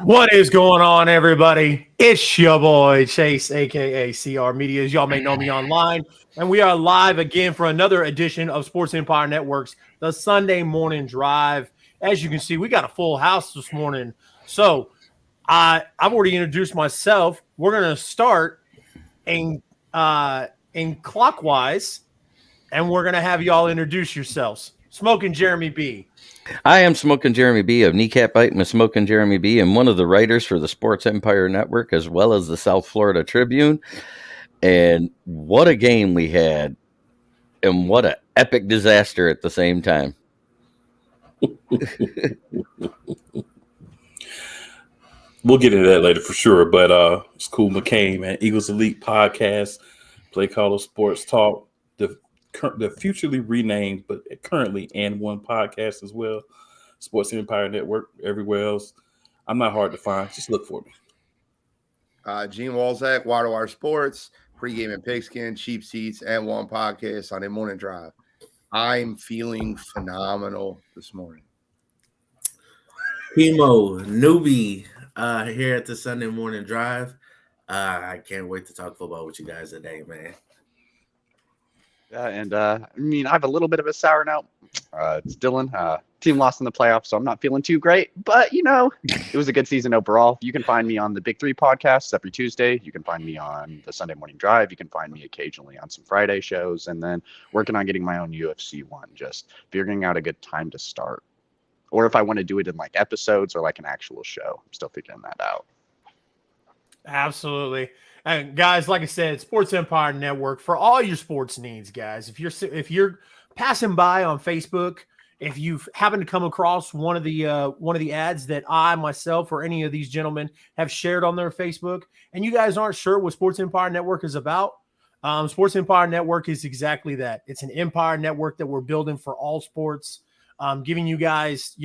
What is going on, everybody? It's your boy Chase, aka CR Media, as y'all may know me online, and we are live again for another edition of Sports Empire Network's The Sunday Morning Drive. As you can see, we got a full house this morning. So I've already introduced myself. We're gonna start in clockwise, and we're gonna have y'all introduce yourselves. Smoking Jeremy B. I am Smoking Jeremy B of Kneecap Bite and Smoking Jeremy B, and one of the writers for the Sports Empire Network as well as the South Florida Tribune. And what a game we had, and what an epic disaster at the same time. We'll get into that later for sure. But it's Cool McCain, man. Eagles Elite Podcast, Play Caller Sports Talk, the futurely renamed, but currently and one podcast as well. Sports Empire Network, everywhere else. I'm not hard to find. Just look for me. Gene Walzak, Wire to Wire Sports, Pregame and Pigskin, Cheap Seats, and One Podcast, Sunday Morning Drive. I'm feeling phenomenal this morning. Primo Newbie here at the Sunday Morning Drive. I can't wait to talk football with you guys today, man. I have a little bit of a sour note. It's Dylan. Team lost in the playoffs, so I'm not feeling too great. But, it was a good season overall. You can find me on the Big Three podcasts every Tuesday. You can find me on the Sunday Morning Drive. You can find me occasionally on some Friday shows. And then working on getting my own UFC one, just figuring out a good time to start. Or if I want to do it in like episodes or like an actual show. I'm still figuring that out. Absolutely. And guys, like I said, Sports Empire Network for all your sports needs, guys. If you're passing by on Facebook, if you happen to come across one of the ads that I myself or any of these gentlemen have shared on their Facebook, and you guys aren't sure what Sports Empire Network is about, Sports Empire Network is exactly that. It's an empire network that we're building for all sports, giving you guys,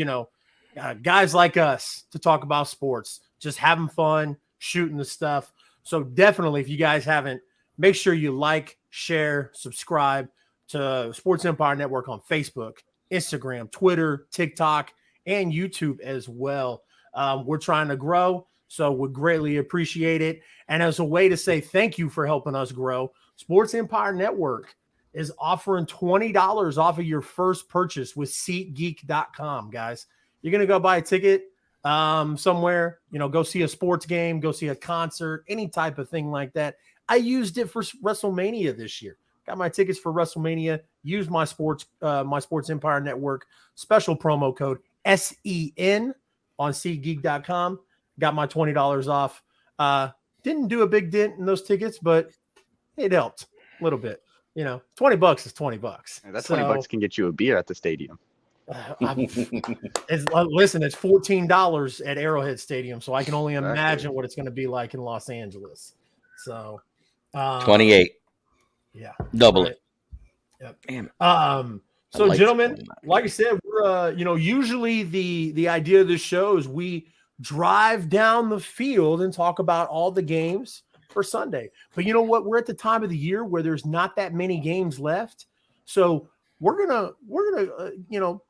guys like us to talk about sports, just having fun, shooting the stuff. So definitely, if you guys haven't, make sure you like, share, subscribe to Sports Empire Network on Facebook, Instagram, Twitter, TikTok, and YouTube as well. We're trying to grow, so we greatly appreciate it. And as a way to say thank you for helping us grow, Sports Empire Network is offering $20 off of your first purchase with SeatGeek.com, guys. You're going to go buy a ticket somewhere, go see a sports game, go see a concert, any type of thing like that. I used it for WrestleMania this year. Got my tickets for WrestleMania, used my Sports Empire Network special promo code SEN on SeatGeek.com. Got my $20 off. Didn't do a big dent in those tickets, but it helped a little bit. $20 is $20. That $20 can get you a beer at the stadium. It's $14 at Arrowhead Stadium, so I can only imagine what it's going to be like in Los Angeles. So 28. Yeah, double it. Yep. Damn. So gentlemen, like I said, we're usually the idea of this show is we drive down the field and talk about all the games for Sunday. But you know what? We're at the time of the year where there's not that many games left, so we're gonna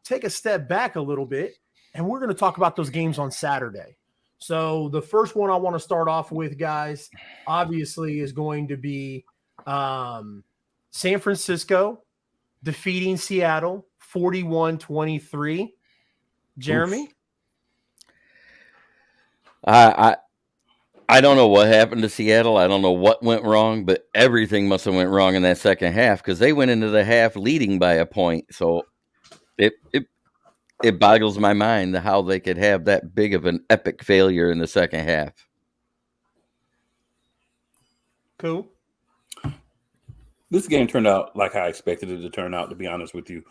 take a step back a little bit, and we're gonna talk about those games on Saturday. So the first one I want to start off with, guys, obviously is going to be San Francisco defeating Seattle 41-23. Jeremy? I don't know what happened to Seattle. I don't know what went wrong, but everything must have went wrong in that second half because they went into the half leading by a point. So it boggles my mind how they could have that big of an epic failure in the second half. Cool. This game turned out like I expected it to turn out, to be honest with you.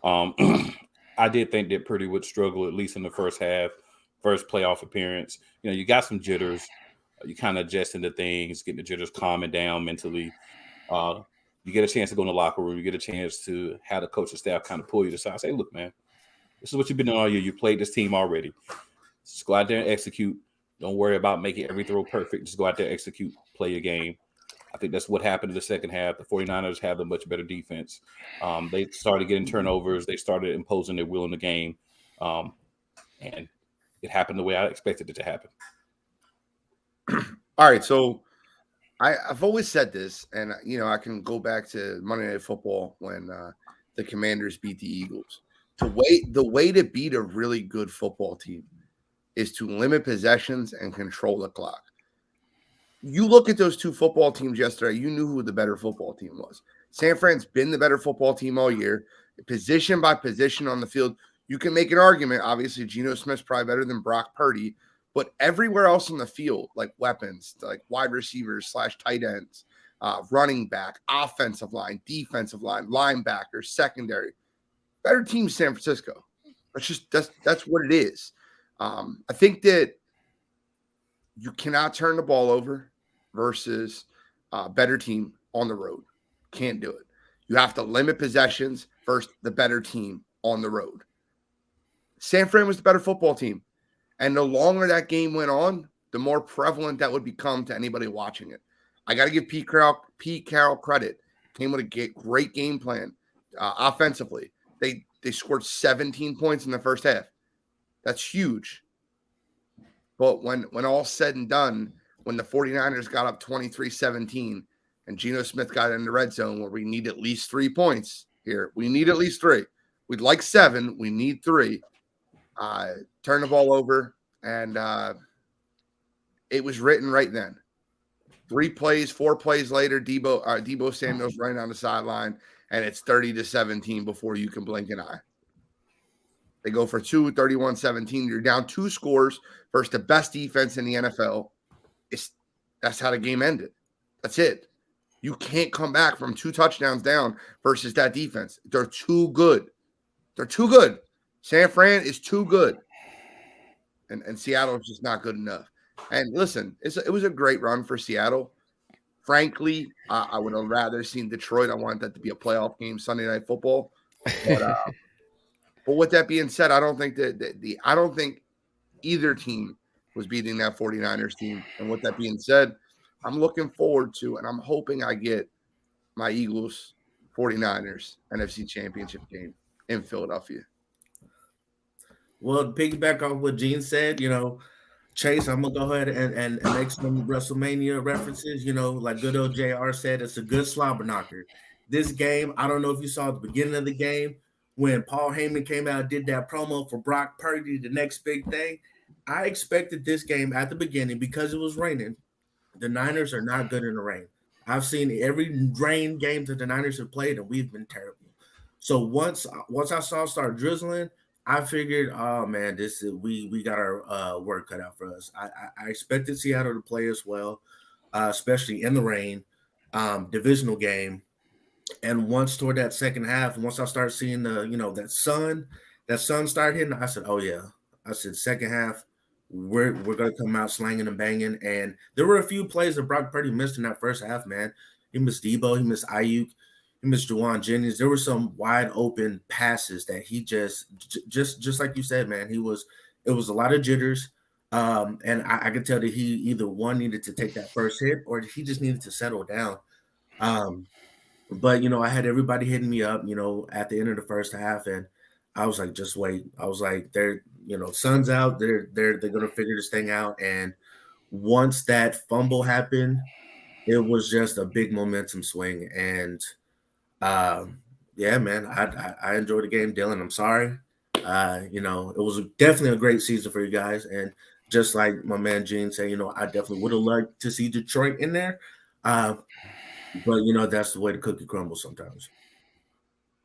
I did think that Purdy would struggle, at least in the first half, first playoff appearance. You got some jitters. You kind of adjust into things, getting the jitters calming down mentally. You get a chance to go in the locker room. You get a chance to have the coaching staff kind of pull you to the side. Say, look, man, this is what you've been doing all year. You played this team already. Just go out there and execute. Don't worry about making every throw perfect. Just go out there, execute, play your game. I think that's what happened in the second half. The 49ers have a much better defense. They started getting turnovers. They started imposing their will in the game. And it happened the way I expected it to happen. All right, so I've always said this, and I can go back to Monday Night Football when the Commanders beat the Eagles. The way to beat a really good football team is to limit possessions and control the clock. You look at those two football teams yesterday, you knew who the better football team was. San Fran's been the better football team all year, position by position on the field. You can make an argument. Obviously, Geno Smith's probably better than Brock Purdy, but everywhere else on the field, like weapons, like wide receivers / tight ends, running back, offensive line, defensive line, linebackers, secondary, better team San Francisco. That's what it is. I think that you cannot turn the ball over versus a better team on the road. Can't do it. You have to limit possessions versus the better team on the road. San Fran was the better football team. And the longer that game went on, the more prevalent that would become to anybody watching it. I got to give Pete Carroll credit. Came with a great game plan offensively. They scored 17 points in the first half. That's huge. But when all's said and done, when the 49ers got up 23-17 and Geno Smith got in the red zone where we need at least 3 points here. We need at least 3. We'd like 7. We need 3. Turn the ball over, and it was written right then. 4 plays later, Deebo Samuel's running on the sideline, and it's 30-17 before you can blink an eye. They go for 2, 31-17. You're down 2 scores versus the best defense in the NFL. That's how the game ended. That's it. You can't come back from 2 touchdowns down versus that defense. They're too good. They're too good. San Fran is too good. And Seattle is just not good enough. And listen, it was a great run for Seattle. Frankly, I would have rather seen Detroit. I wanted that to be a playoff game, Sunday Night Football. But with that being said, I don't think I don't think either team was beating that 49ers team. And with that being said, I'm looking forward to, and I'm hoping I get my Eagles 49ers NFC Championship game in Philadelphia. Well, to piggyback off what Gene said, Chase, I'm gonna go ahead and make some WrestleMania references. Like good old JR said, it's a good slobber knocker. This game, I don't know if you saw at the beginning of the game when Paul Heyman came out and did that promo for Brock Purdy, the next big thing. I expected this game at the beginning because it was raining. The Niners are not good in the rain. I've seen every rain game that the Niners have played, and we've been terrible. So once I saw it start drizzling, I figured, oh man, we got our work cut out for us. I expected Seattle to play as well, especially in the rain, divisional game. And once toward that second half, once I started seeing that sun start hitting, I said, oh yeah. I said second half, we're gonna come out slanging and banging. And there were a few plays that Brock Purdy missed in that first half, man. He missed Deebo, he missed Ayuk. Mr. Juwan Jennings, there were some wide open passes that he just like you said, man, it was a lot of jitters. And I could tell that he either one needed to take that first hit or he just needed to settle down. But I had everybody hitting me up, at the end of the first half, and I was like, just wait. I was like, they're, sun's out, they're gonna figure this thing out. And once that fumble happened, it was just a big momentum swing. And yeah, man, I enjoyed the game, Dylan. I'm sorry. It was definitely a great season for you guys. And just like my man Gene said, I definitely would have liked to see Detroit in there. But that's the way the cookie crumbles sometimes.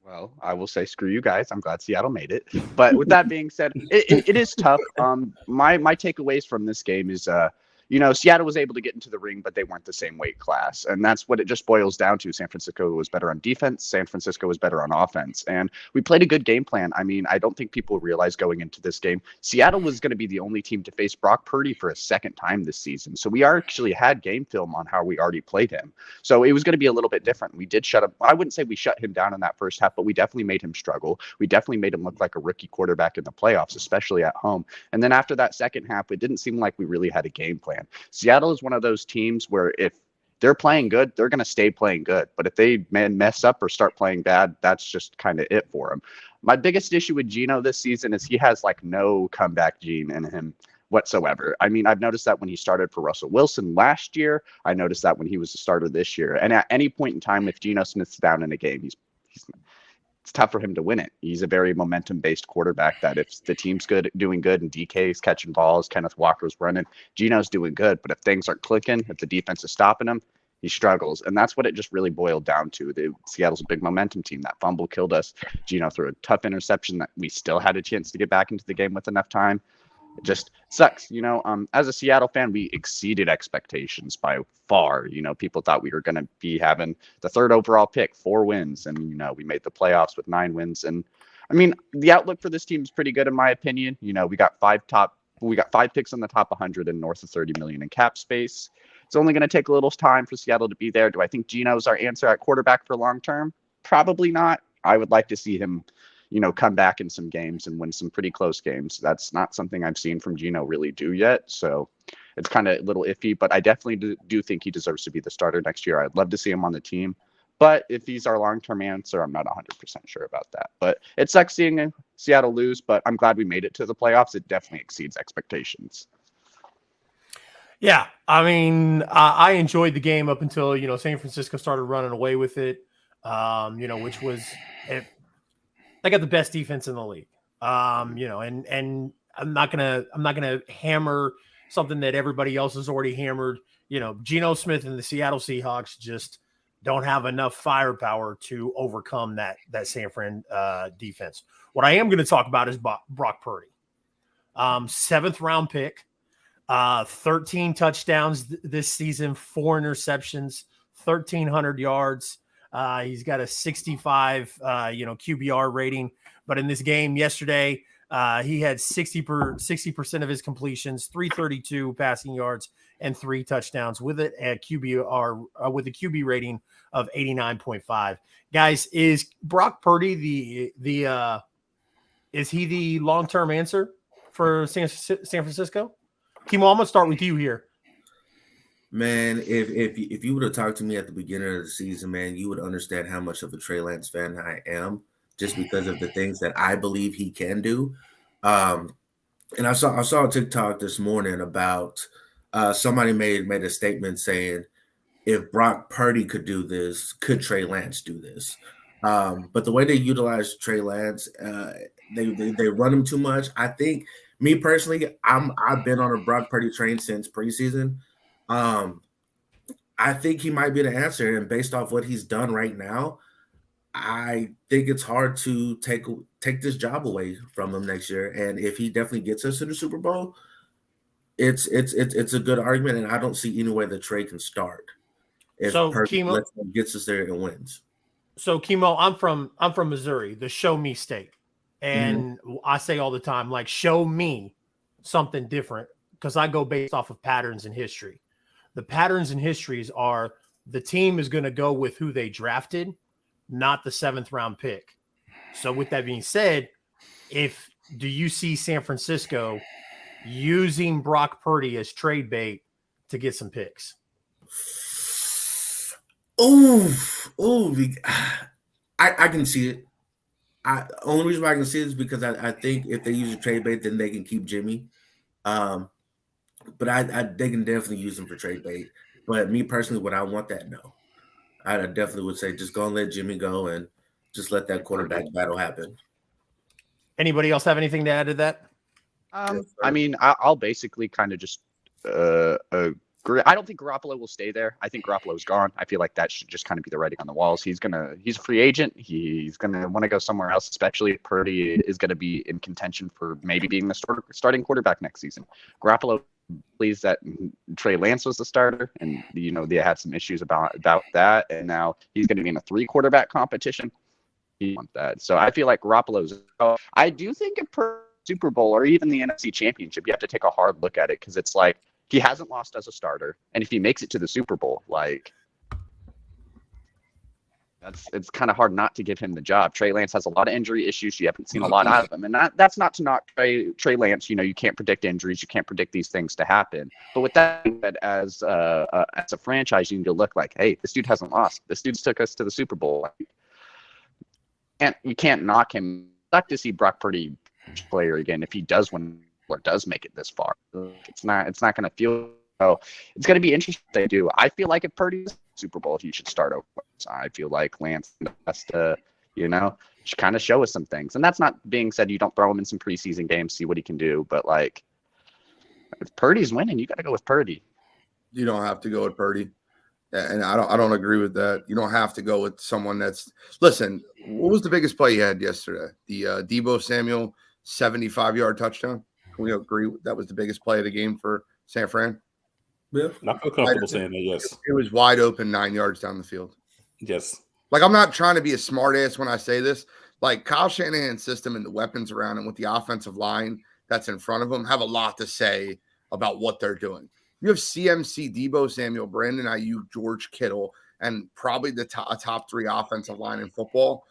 Well, I will say screw you guys. I'm glad Seattle made it. But with that being said, it is tough. My takeaways from this game is Seattle was able to get into the ring, but they weren't the same weight class. And that's what it just boils down to. San Francisco was better on defense. San Francisco was better on offense. And we played a good game plan. I mean, I don't think people realize going into this game, Seattle was going to be the only team to face Brock Purdy for a second time this season. So we actually had game film on how we already played him. So it was going to be a little bit different. We did I wouldn't say we shut him down in that first half, but we definitely made him struggle. We definitely made him look like a rookie quarterback in the playoffs, especially at home. And then after that second half, it didn't seem like we really had a game plan. Seattle is one of those teams where if they're playing good, they're going to stay playing good. But if they mess up or start playing bad, that's just kind of it for them. My biggest issue with Geno this season is he has like no comeback gene in him whatsoever. I mean, I've noticed that when he started for Russell Wilson last year. I noticed that when he was the starter this year. And at any point in time, if Geno Smith's down in a game, it's tough for him to win it. He's a very momentum-based quarterback that if the team's doing good, and DK's catching balls, Kenneth Walker's running, Geno's doing good. But if things aren't clicking, if the defense is stopping him, he struggles. And that's what it just really boiled down to. Seattle's a big momentum team. That fumble killed us. Geno threw a tough interception that we still had a chance to get back into the game with enough time. It just sucks. As a Seattle fan, we exceeded expectations by far. People thought we were going to be having the 3rd overall pick, 4 wins. And, we made the playoffs with 9 wins. And I mean, the outlook for this team is pretty good in my opinion. We got 5 picks in the top 100 and north of 30 million in cap space. It's only going to take a little time for Seattle to be there. Do I think Geno's our answer at quarterback for long term? Probably not. I would like to see him, come back in some games and win some pretty close games. That's not something I've seen from Geno really do yet. So it's kind of a little iffy, but I definitely do think he deserves to be the starter next year. I'd love to see him on the team. But if he's our long-term answer, I'm not 100% sure about that. But it sucks seeing Seattle lose, but I'm glad we made it to the playoffs. It definitely exceeds expectations. Yeah, I mean, I enjoyed the game up until San Francisco started running away with it. Which was they got the best defense in the league. And I'm not gonna hammer something that everybody else has already hammered. Geno Smith and the Seattle Seahawks just don't have enough firepower to overcome that San Fran defense. What I am going to talk about is Brock Purdy, 7th round pick. 13 touchdowns this season, 4 interceptions, 1,300 yards. He's got a 65, QBR rating. But in this game yesterday, he had 60% of his completions, 332 passing yards, and 3 touchdowns with it at QBR with a QB rating of 89.5. Guys, is Brock Purdy is he the long-term answer for San Francisco? Kimo, I'm gonna start with you here. Man, if you would have talked to me at the beginning of the season, man, you would understand how much of a Trey Lance fan I am, just because of the things that I believe he can do. And I saw a TikTok this morning about somebody made a statement saying, if Brock Purdy could do this, could Trey Lance do this? But the way they utilize Trey Lance, they run him too much. I think. Me personally, I've been on a Brock Purdy train since preseason. I think he might be the answer, and based off what he's done right now, I think it's hard to take this job away from him next year. And if he definitely gets us to the Super Bowl, it's a good argument, and I don't see any way that Trey can start if Purdy gets us there and wins. So, Kimo, I'm from Missouri, the show me state. And I say all the time, like, show me something different, because I go based off of patterns in history. The patterns in histories are the team is going to go with who they drafted, not the 7th round pick. So with that being said, do you see San Francisco using Brock Purdy as trade bait to get some picks? I can see it. Only reason why I can see it is because I think if they use a trade bait, then they can keep Jimmy. But they can definitely use him for trade bait. But me personally, would I want that? No. I definitely would say just go and let Jimmy go and just let that quarterback battle happen. Anybody else have anything to add to that? I mean, I'll basically kind of just I don't think Garoppolo will stay there. I think Garoppolo's gone. I feel like that should just kind of be the writing on the walls. He's a free agent. He's gonna want to go somewhere else, especially if Purdy is going to be in contention for maybe being the starting quarterback next season. Garoppolo believes that Trey Lance was the starter, and they had some issues about that, and now he's going to be in a 3 quarterback competition. He wants that. So I feel like Garoppolo's. I do think if Super Bowl or even the NFC Championship, you have to take a hard look at it, because it's like, he hasn't lost as a starter, and if he makes it to the Super Bowl, like, it's kind of hard not to give him the job. Trey Lance has a lot of injury issues. You haven't seen a lot out of him. And that's not to knock Trey Lance. You know, you can't predict injuries. You can't predict these things to happen. But with that being said, as a franchise, you need to look like, hey, this dude hasn't lost. This dude's took us to the Super Bowl. And you can't knock him. I'd like to see Brock Purdy player again if he does win or does make it this far. It's not going to feel. So it's going to be interesting what they do. I feel like if Purdy's Super Bowl, he should start over. I feel like Lance has to, should kind of show us some things. And that's not being said you don't throw him in some preseason games, see what he can do. But like, if Purdy's winning, you got to go with Purdy. You don't have to go with Purdy, and I don't agree with that. You don't have to go with someone that's. Listen, what was the biggest play you had yesterday? The Deebo Samuel 75-yard touchdown. Can we agree that was the biggest play of the game for San Fran? Yeah. I feel comfortable saying that, yes. It was wide open 9 yards down the field. Yes. Like, I'm not trying to be a smart ass when I say this. Like, Kyle Shanahan's system and the weapons around him with the offensive line that's in front of him have a lot to say about what they're doing. You have CMC, Deebo Samuel, Brandon Ayuk, George Kittle, and probably the top 3 offensive line in football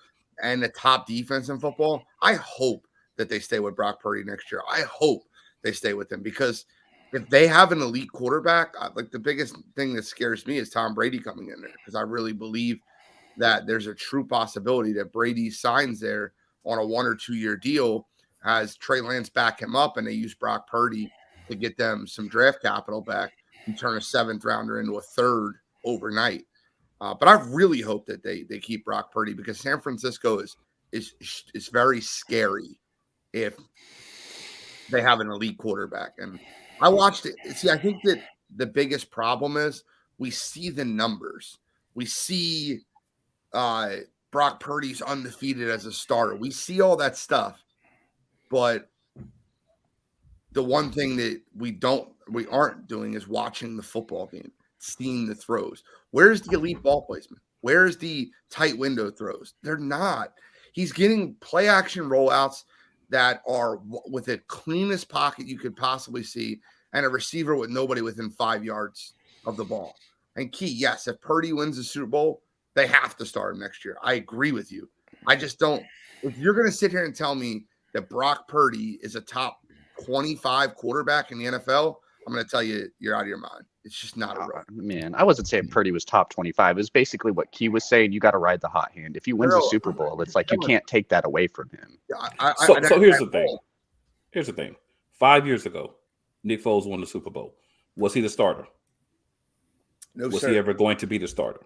and the top defense in football. I hope that they stay with Brock Purdy next year. I hope they stay with him because if they have an elite quarterback, like the biggest thing that scares me is Tom Brady coming in there because I really believe that there's a true possibility that Brady signs there on a 1 or 2 year deal as Trey Lance back him up and they use Brock Purdy to get them some draft capital back and turn a 7th rounder into a 3rd overnight. But I really hope that they keep Brock Purdy because San Francisco is very scary if they have an elite quarterback. And I watched it. See, I think that the biggest problem is we see the numbers. We see Brock Purdy's undefeated as a starter. We see all that stuff. But the one thing that we aren't doing is watching the football game, seeing the throws. Where's the elite ball placement? Where's the tight window throws? They're not. He's getting play action rollouts that are with the cleanest pocket you could possibly see and a receiver with nobody within 5 yards of the ball. And Key, yes, if Purdy wins the Super Bowl, they have to start him next year. I agree with you. I just don't. If you're going to sit here and tell me that Brock Purdy is a top 25 quarterback in the NFL, I'm going to tell you you're out of your mind. It's just not a run. Man, I wasn't saying Purdy was top 25. It was basically what Key was saying. You got to ride the hot hand. If he wins the Super Bowl, it's like you can't take that away from him. So here's the thing. Here's the thing. 5 years ago, Nick Foles won the Super Bowl. Was he the starter? No, was sir. he ever going to be the starter?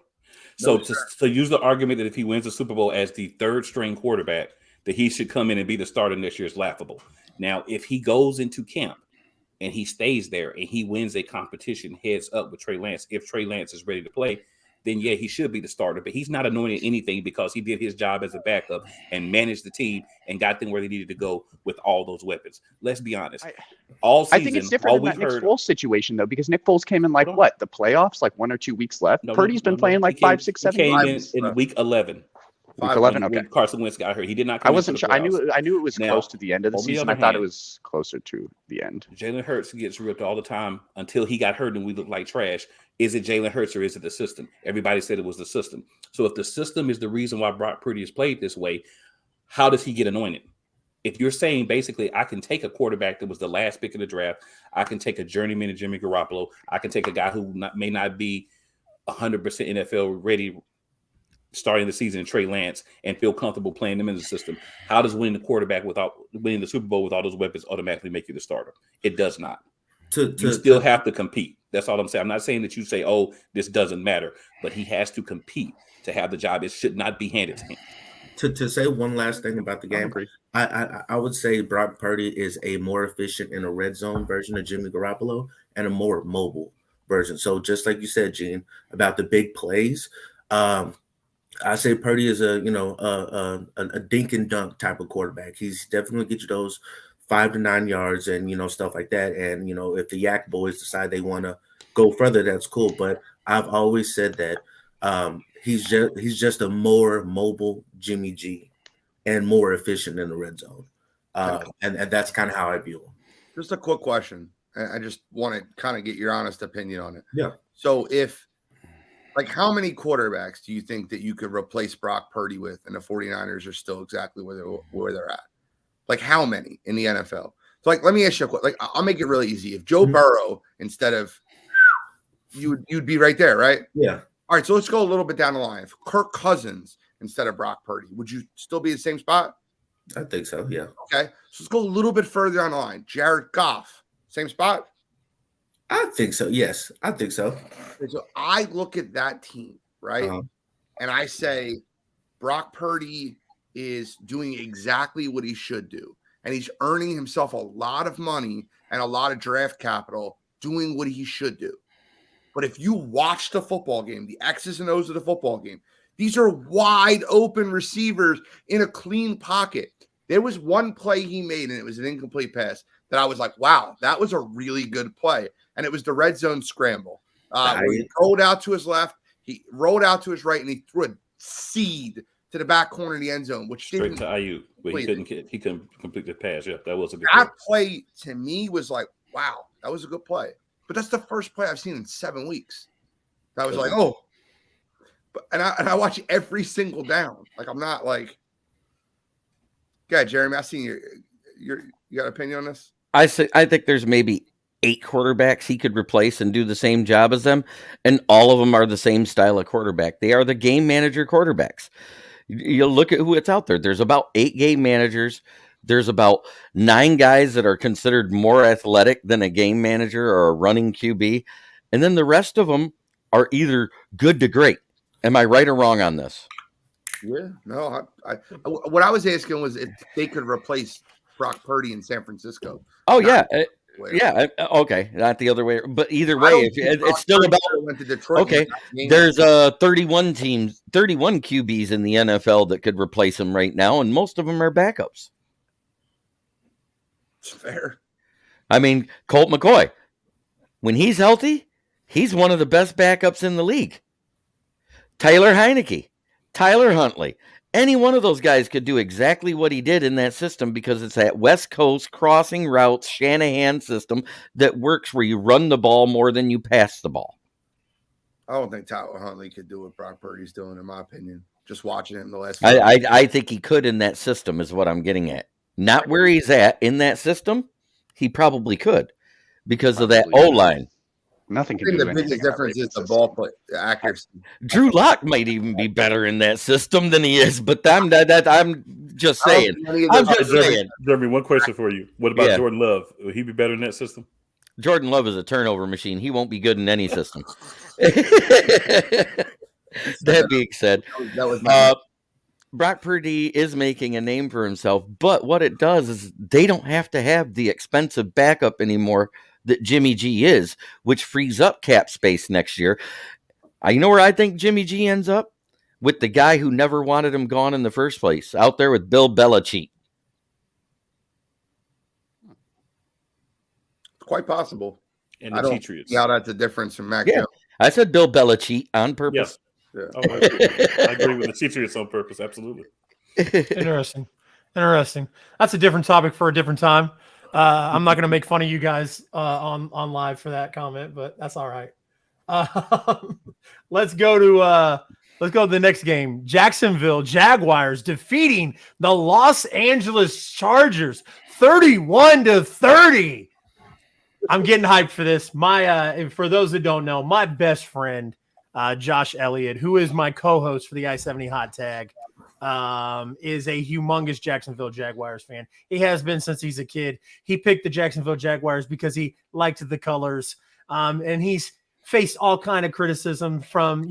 No, So to use the argument that if he wins the Super Bowl as the 3rd string quarterback, that he should come in and be the starter next year is laughable. Now, if he goes into camp and he stays there and he wins a competition heads up with Trey Lance, if Trey Lance is ready to play, then yeah, he should be the starter. But he's not anointed anything because he did his job as a backup and managed the team and got them where they needed to go with all those weapons. Let's be honest. All season, I think it's different in that Nick Foles situation, though, because Nick Foles came in like what? The playoffs, like 1 or 2 weeks left? Purdy's been playing like 5, 6, 7 He came games. in week 11. Week 11, okay. Carson Wentz got hurt. He did not. I wasn't sure. I knew it was now, close to the end of the season. I thought it was closer to the end. Jalen Hurts gets ripped all the time until he got hurt and we looked like trash. Is it Jalen Hurts or is it the system? Everybody said it was the system. So if the system is the reason why Brock Purdy is played this way, how does he get anointed? If you're saying basically I can take a quarterback that was the last pick in the draft, I can take a journeyman in Jimmy Garoppolo, I can take a guy who may not be 100% NFL ready starting the season in Trey Lance and feel comfortable playing them in the system. How does winning the quarterback without winning the Super Bowl with all those weapons automatically make you the starter? It does not. You still have to compete. That's all I'm saying. I'm not saying that you say, oh, this doesn't matter, but he has to compete to have the job. It should not be handed to him. To say one last thing about the game, I would say Brock Purdy is a more efficient in a red zone version of Jimmy Garoppolo and a more mobile version. So just like you said, Gene, about the big plays, I say Purdy is a dink and dunk type of quarterback. He's definitely get you those 5 to 9 yards and stuff like that. And if the Yak Boys decide they want to go further, that's cool. But I've always said that he's just a more mobile Jimmy G and more efficient in the red zone. And that's kind of how I view him. Just a quick question. I just want to kind of get your honest opinion on it. Yeah. So if Like, how many quarterbacks do you think that you could replace Brock Purdy with, and the 49ers are still exactly where they're at? Like, how many in the NFL? So, like, let me ask you a question. Like, I'll make it really easy. If Joe Burrow instead of you'd be right there, right? Yeah. All right, so let's go a little bit down the line. If Kirk Cousins instead of Brock Purdy, would you still be in the same spot? I think so. Yeah. Okay, so let's go a little bit further down the line. Jared Goff, same spot? I think so. Yes, I think so. Okay, so I look at that team, right? And I say Brock Purdy is doing exactly what he should do. And he's earning himself a lot of money and a lot of draft capital doing what he should do. But if you watch the football game, the X's and O's of the football game, these are wide open receivers in a clean pocket. There was one play he made, and it was an incomplete pass that I was like, wow, that was a really good play. And it was the red zone scramble. Where he rolled out to his left, he rolled out to his right, and he threw a seed to the back corner of the end zone, which straight to Ayuk, but he couldn't complete the pass. Yeah, that was a good play to me was like, wow, that was a good play. But that's the first play I've seen in 7 weeks. I was like, oh, but and I watch every single down. Like, I'm not like, yeah, Jeremy, I seen you got an opinion on this? I think there's maybe 8 quarterbacks he could replace and do the same job as them, and all of them are the same style of quarterback. They are the game manager quarterbacks. You look at who it's out there. There's about 8 game managers. There's about 9 guys that are considered more athletic than a game manager or a running QB. And then the rest of them are either good to great. Am I right or wrong on this? Yeah, no. What I was asking was if they could replace Brock Purdy in San Francisco. Oh, yeah. Yeah. Okay. Not the other way. But either way, it's still about. Went to Detroit. Okay. There's 31 QBs in the NFL that could replace him right now, and most of them are backups. It's fair. I mean, Colt McCoy, when he's healthy, he's one of the best backups in the league. Tyler Heineke, Tyler Huntley, any one of those guys could do exactly what he did in that system because it's that West Coast crossing routes Shanahan system that works where you run the ball more than you pass the ball. I don't think Tyler Huntley could do what Brock Purdy's doing, in my opinion. Just watching it in the last. I think he could in that system is what I'm getting at. Not where he's at in that system. He probably could because of that O-line. Nothing can I think do the anything biggest difference is the ball play, the accuracy. Drew Lock might even be better in that system than he is, but I'm just saying. I'm just saying. Jeremy, one question for you. What about Jordan Love? Will he be better in that system? Jordan Love is a turnover machine. He won't be good in any system. That being said, Brock Purdy is making a name for himself, but what it does is they don't have to have the expensive backup anymore that Jimmy G is, which frees up cap space next year. You know where I think Jimmy G ends up? With the guy who never wanted him gone in the first place, out there with Bill Belichick. Quite possible. And the Patriots. Yeah, that's the difference from Mac. Yeah, I said Bill Belichick on purpose. Yeah. Oh, I agree with the Patriots on purpose. Absolutely. Interesting. That's a different topic for a different time. I'm not going to make fun of you guys on live for that comment, but that's all right. Let's go to the next game. Jacksonville Jaguars defeating the Los Angeles Chargers 31-30. I'm getting hyped for this. For those that don't know, my best friend, Josh Elliott, who is my co-host for the I-70 Hot Tag, is a humongous Jacksonville Jaguars fan. He has been since he's a kid. He picked the Jacksonville Jaguars because he liked the colors. And he's faced all kind of criticism from,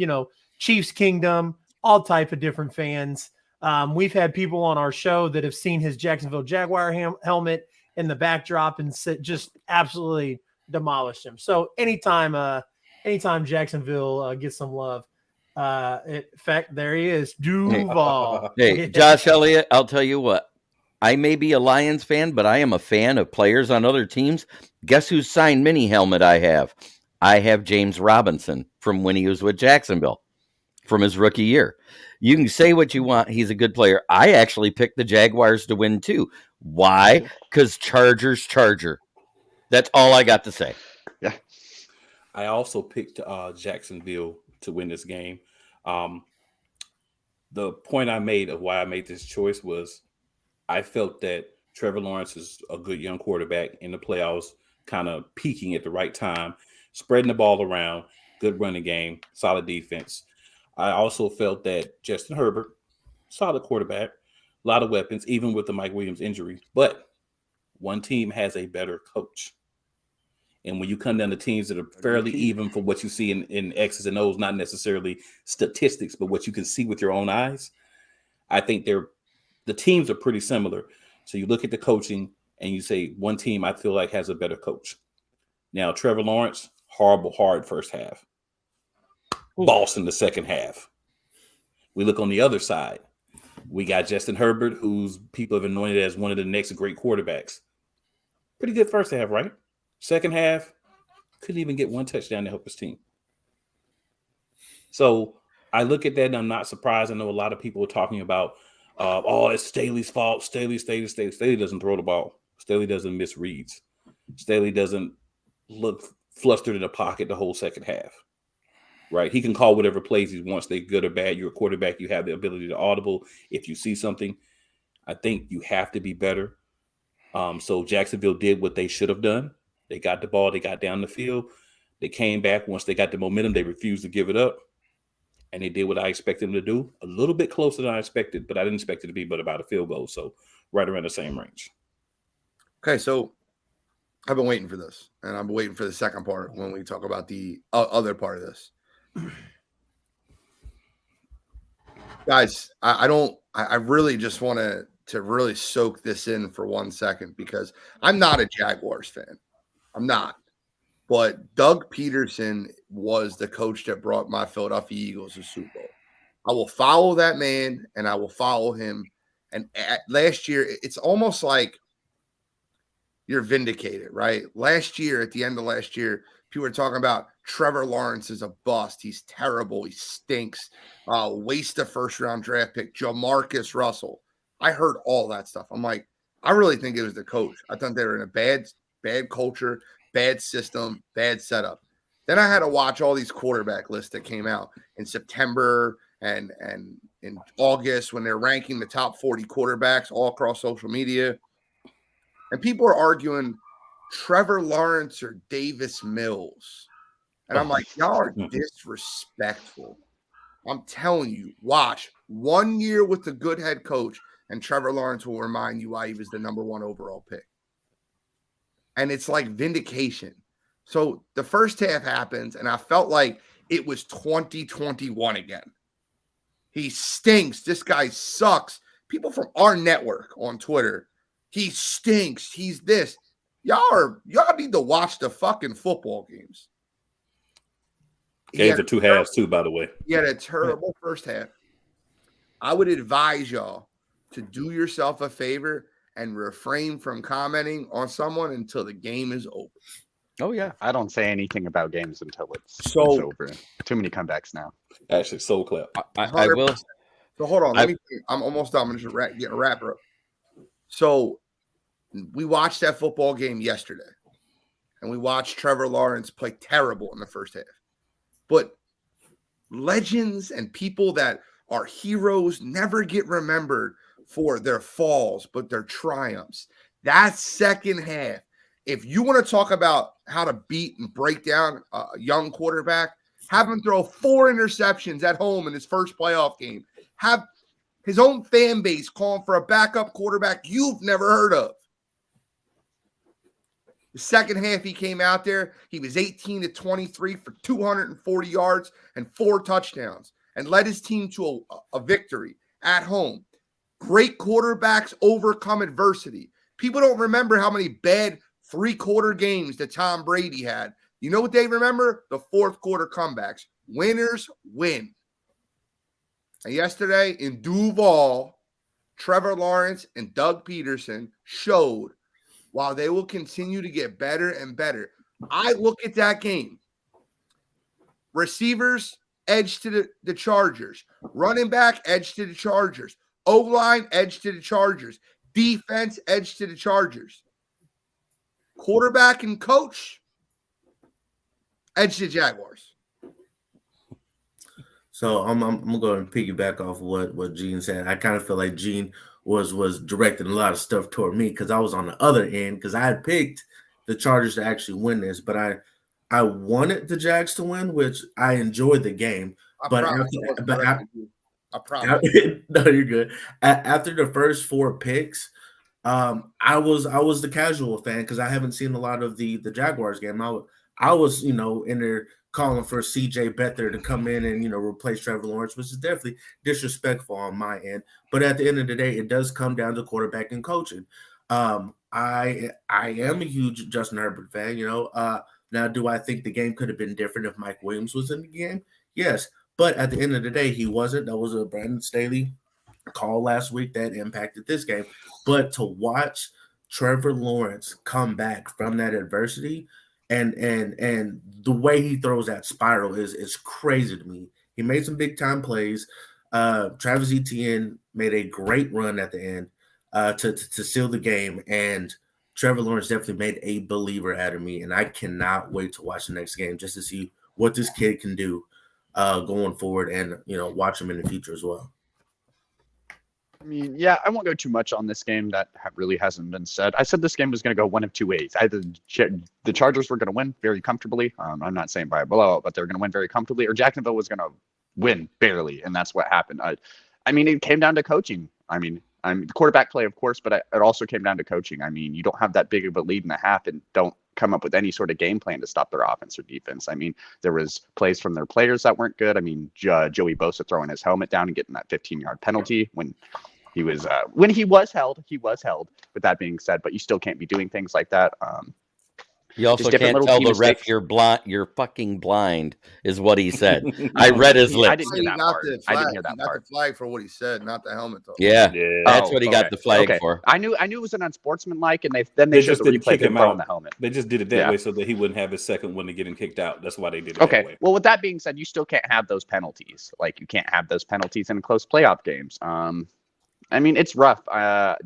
Chiefs Kingdom, all type of different fans. We've had people on our show that have seen his Jacksonville Jaguar helmet in the backdrop and just absolutely demolished him. So anytime Jacksonville gets some love, in fact, there he is, Duval. Hey, Josh Elliott, I'll tell you what. I may be a Lions fan, but I am a fan of players on other teams. Guess whose signed mini helmet I have? I have James Robinson from when he was with Jacksonville from his rookie year. You can say what you want. He's a good player. I actually picked the Jaguars to win too. Why? Because Charger. That's all I got to say. Yeah. I also picked Jacksonville to win this game. The point I made of why I made this choice was I felt that Trevor Lawrence is a good young quarterback in the playoffs, kind of peaking at the right time, spreading the ball around, good running game, solid defense. I also felt that Justin Herbert, solid quarterback, a lot of weapons, even with the Mike Williams injury. But one team has a better coach. And when you come down to teams that are fairly even for what you see in X's and O's, not necessarily statistics, but what you can see with your own eyes, I think the teams are pretty similar. So you look at the coaching and you say one team I feel like has a better coach. Now, Trevor Lawrence, hard first half. Boss in the second half. We look on the other side. We got Justin Herbert, who's people have anointed as one of the next great quarterbacks. Pretty good first half, right? Second half, couldn't even get one touchdown to help his team. So I look at that and I'm not surprised. I know a lot of people are talking about, it's Staley's fault. Staley doesn't throw the ball. Staley doesn't miss reads. Staley doesn't look flustered in the pocket the whole second half. Right? He can call whatever plays he wants. They're good or bad. You're a quarterback. You have the ability to audible. If you see something, I think you have to be better. So Jacksonville did what they should have done. They got the ball. They got down the field. They came back. Once they got the momentum, they refused to give it up. And they did what I expected them to do. A little bit closer than I expected, but I didn't expect it to be but about a field goal. So right around the same range. Okay, so I've been waiting for this. And I'm waiting for the second part when we talk about the other part of this. Guys, I really just want to really soak this in for 1 second because I'm not a Jaguars fan. I'm not. But Doug Peterson was the coach that brought my Philadelphia Eagles to Super Bowl. I will follow that man and I will follow him. And last year, it's almost like you're vindicated, right? Last year, at the end of last year, people were talking about Trevor Lawrence is a bust. He's terrible. He stinks. Waste a first-round draft pick. Jamarcus Russell. I heard all that stuff. I'm like, I really think it was the coach. I thought they were in a bad culture, bad system, bad setup. Then I had to watch all these quarterback lists that came out in September and in August when they're ranking the top 40 quarterbacks all across social media. And people are arguing Trevor Lawrence or Davis Mills. And I'm like, y'all are disrespectful. I'm telling you, watch 1 year with a good head coach, and Trevor Lawrence will remind you why he was the number 1 overall pick. And it's like vindication. So the first half happens, and I felt like it was 2021 again. He stinks. This guy sucks. People from our network on Twitter, he stinks. He's this. Y'all need to watch the fucking football games. Games are 2 halves too, by the way. He had a terrible first half. I would advise y'all to do yourself a favor and refrain from commenting on someone until the game is over. Oh, yeah. I don't say anything about games until it's So- over. Too many comebacks now. Actually, so clear. I will. So hold on. I'm almost done. I'm just get a wrapper up. So we watched that football game yesterday, and we watched Trevor Lawrence play terrible in the first half. But legends and people that are heroes never get remembered for their falls, but their triumphs. That second half, if you want to talk about how to beat and break down a young quarterback, have him throw 4 interceptions at home in his first playoff game. Have his own fan base calling for a backup quarterback you've never heard of. The second half he came out there, he was 18-23 for 240 yards and 4 touchdowns and led his team to a victory at home. Great quarterbacks overcome adversity. People don't remember how many bad 3-quarter games that Tom Brady had. You know what they remember? The 4th quarter comebacks. Winners win. And yesterday in Duval, Trevor Lawrence and Doug Peterson showed while they will continue to get better and better. I look at that game. Receivers, edge to the Chargers. Running back, edge to the Chargers. O-line, edge to the Chargers. Defense, edge to the Chargers. Quarterback and coach, edge to Jaguars. So I'm going to piggyback off what Gene said. I kind of feel like Gene was directing a lot of stuff toward me because I was on the other end because I had picked the Chargers to actually win this, but I wanted the Jags to win, which I enjoyed the game. I But promise after, I wasn't but directing you. I promise. no, you're good. After the first 4 picks, I was the casual fan because I haven't seen a lot of the Jaguars game. I was in there calling for CJ Beathard to come in and replace Trevor Lawrence, which is definitely disrespectful on my end. But at the end of the day, it does come down to quarterback and coaching. I am a huge Justin Herbert fan. Now, do I think the game could have been different if Mike Williams was in the game? Yes, but at the end of the day, he wasn't. That was a Brandon Staley call last week that impacted this game. But to watch Trevor Lawrence come back from that adversity and the way he throws that spiral is crazy to me. He made some big time plays. Travis Etienne made a great run at the end to seal the game, and Trevor Lawrence definitely made a believer out of me, and I cannot wait to watch the next game just to see what this kid can do going forward, and watch him in the future as well. I mean, yeah, I won't go too much on this game that really hasn't been said. I said this game was going to go one of two ways. Either the Chargers were going to win very comfortably. I'm not saying by a blowout, but they're going to win very comfortably, or Jacksonville was going to win barely, and that's what happened. I mean, it came down to coaching. I mean, the quarterback play, of course, but it also came down to coaching. I mean, you don't have that big of a lead in the half and don't come up with any sort of game plan to stop their offense or defense. I mean, there was plays from their players that weren't good. I mean, Joey Bosa throwing his helmet down and getting that 15-yard penalty when he was held. He was held. With that being said, but you still can't be doing things like that. You also can't tell the ref you're blind. You're fucking blind, is what he said. I read his lips. I didn't hear that part. I didn't hear that part. The flag for what he said, not the helmet. Though. Yeah, that's what he got the flag for. I knew it was an unsportsmanlike, and they showed the replay him throwing the helmet. They just did it that way so that he wouldn't have his second one to get him kicked out. That's why they did it that way. Well, with that being said, you still can't have those penalties. Like, you can't have those penalties in close playoff games. I mean, it's rough.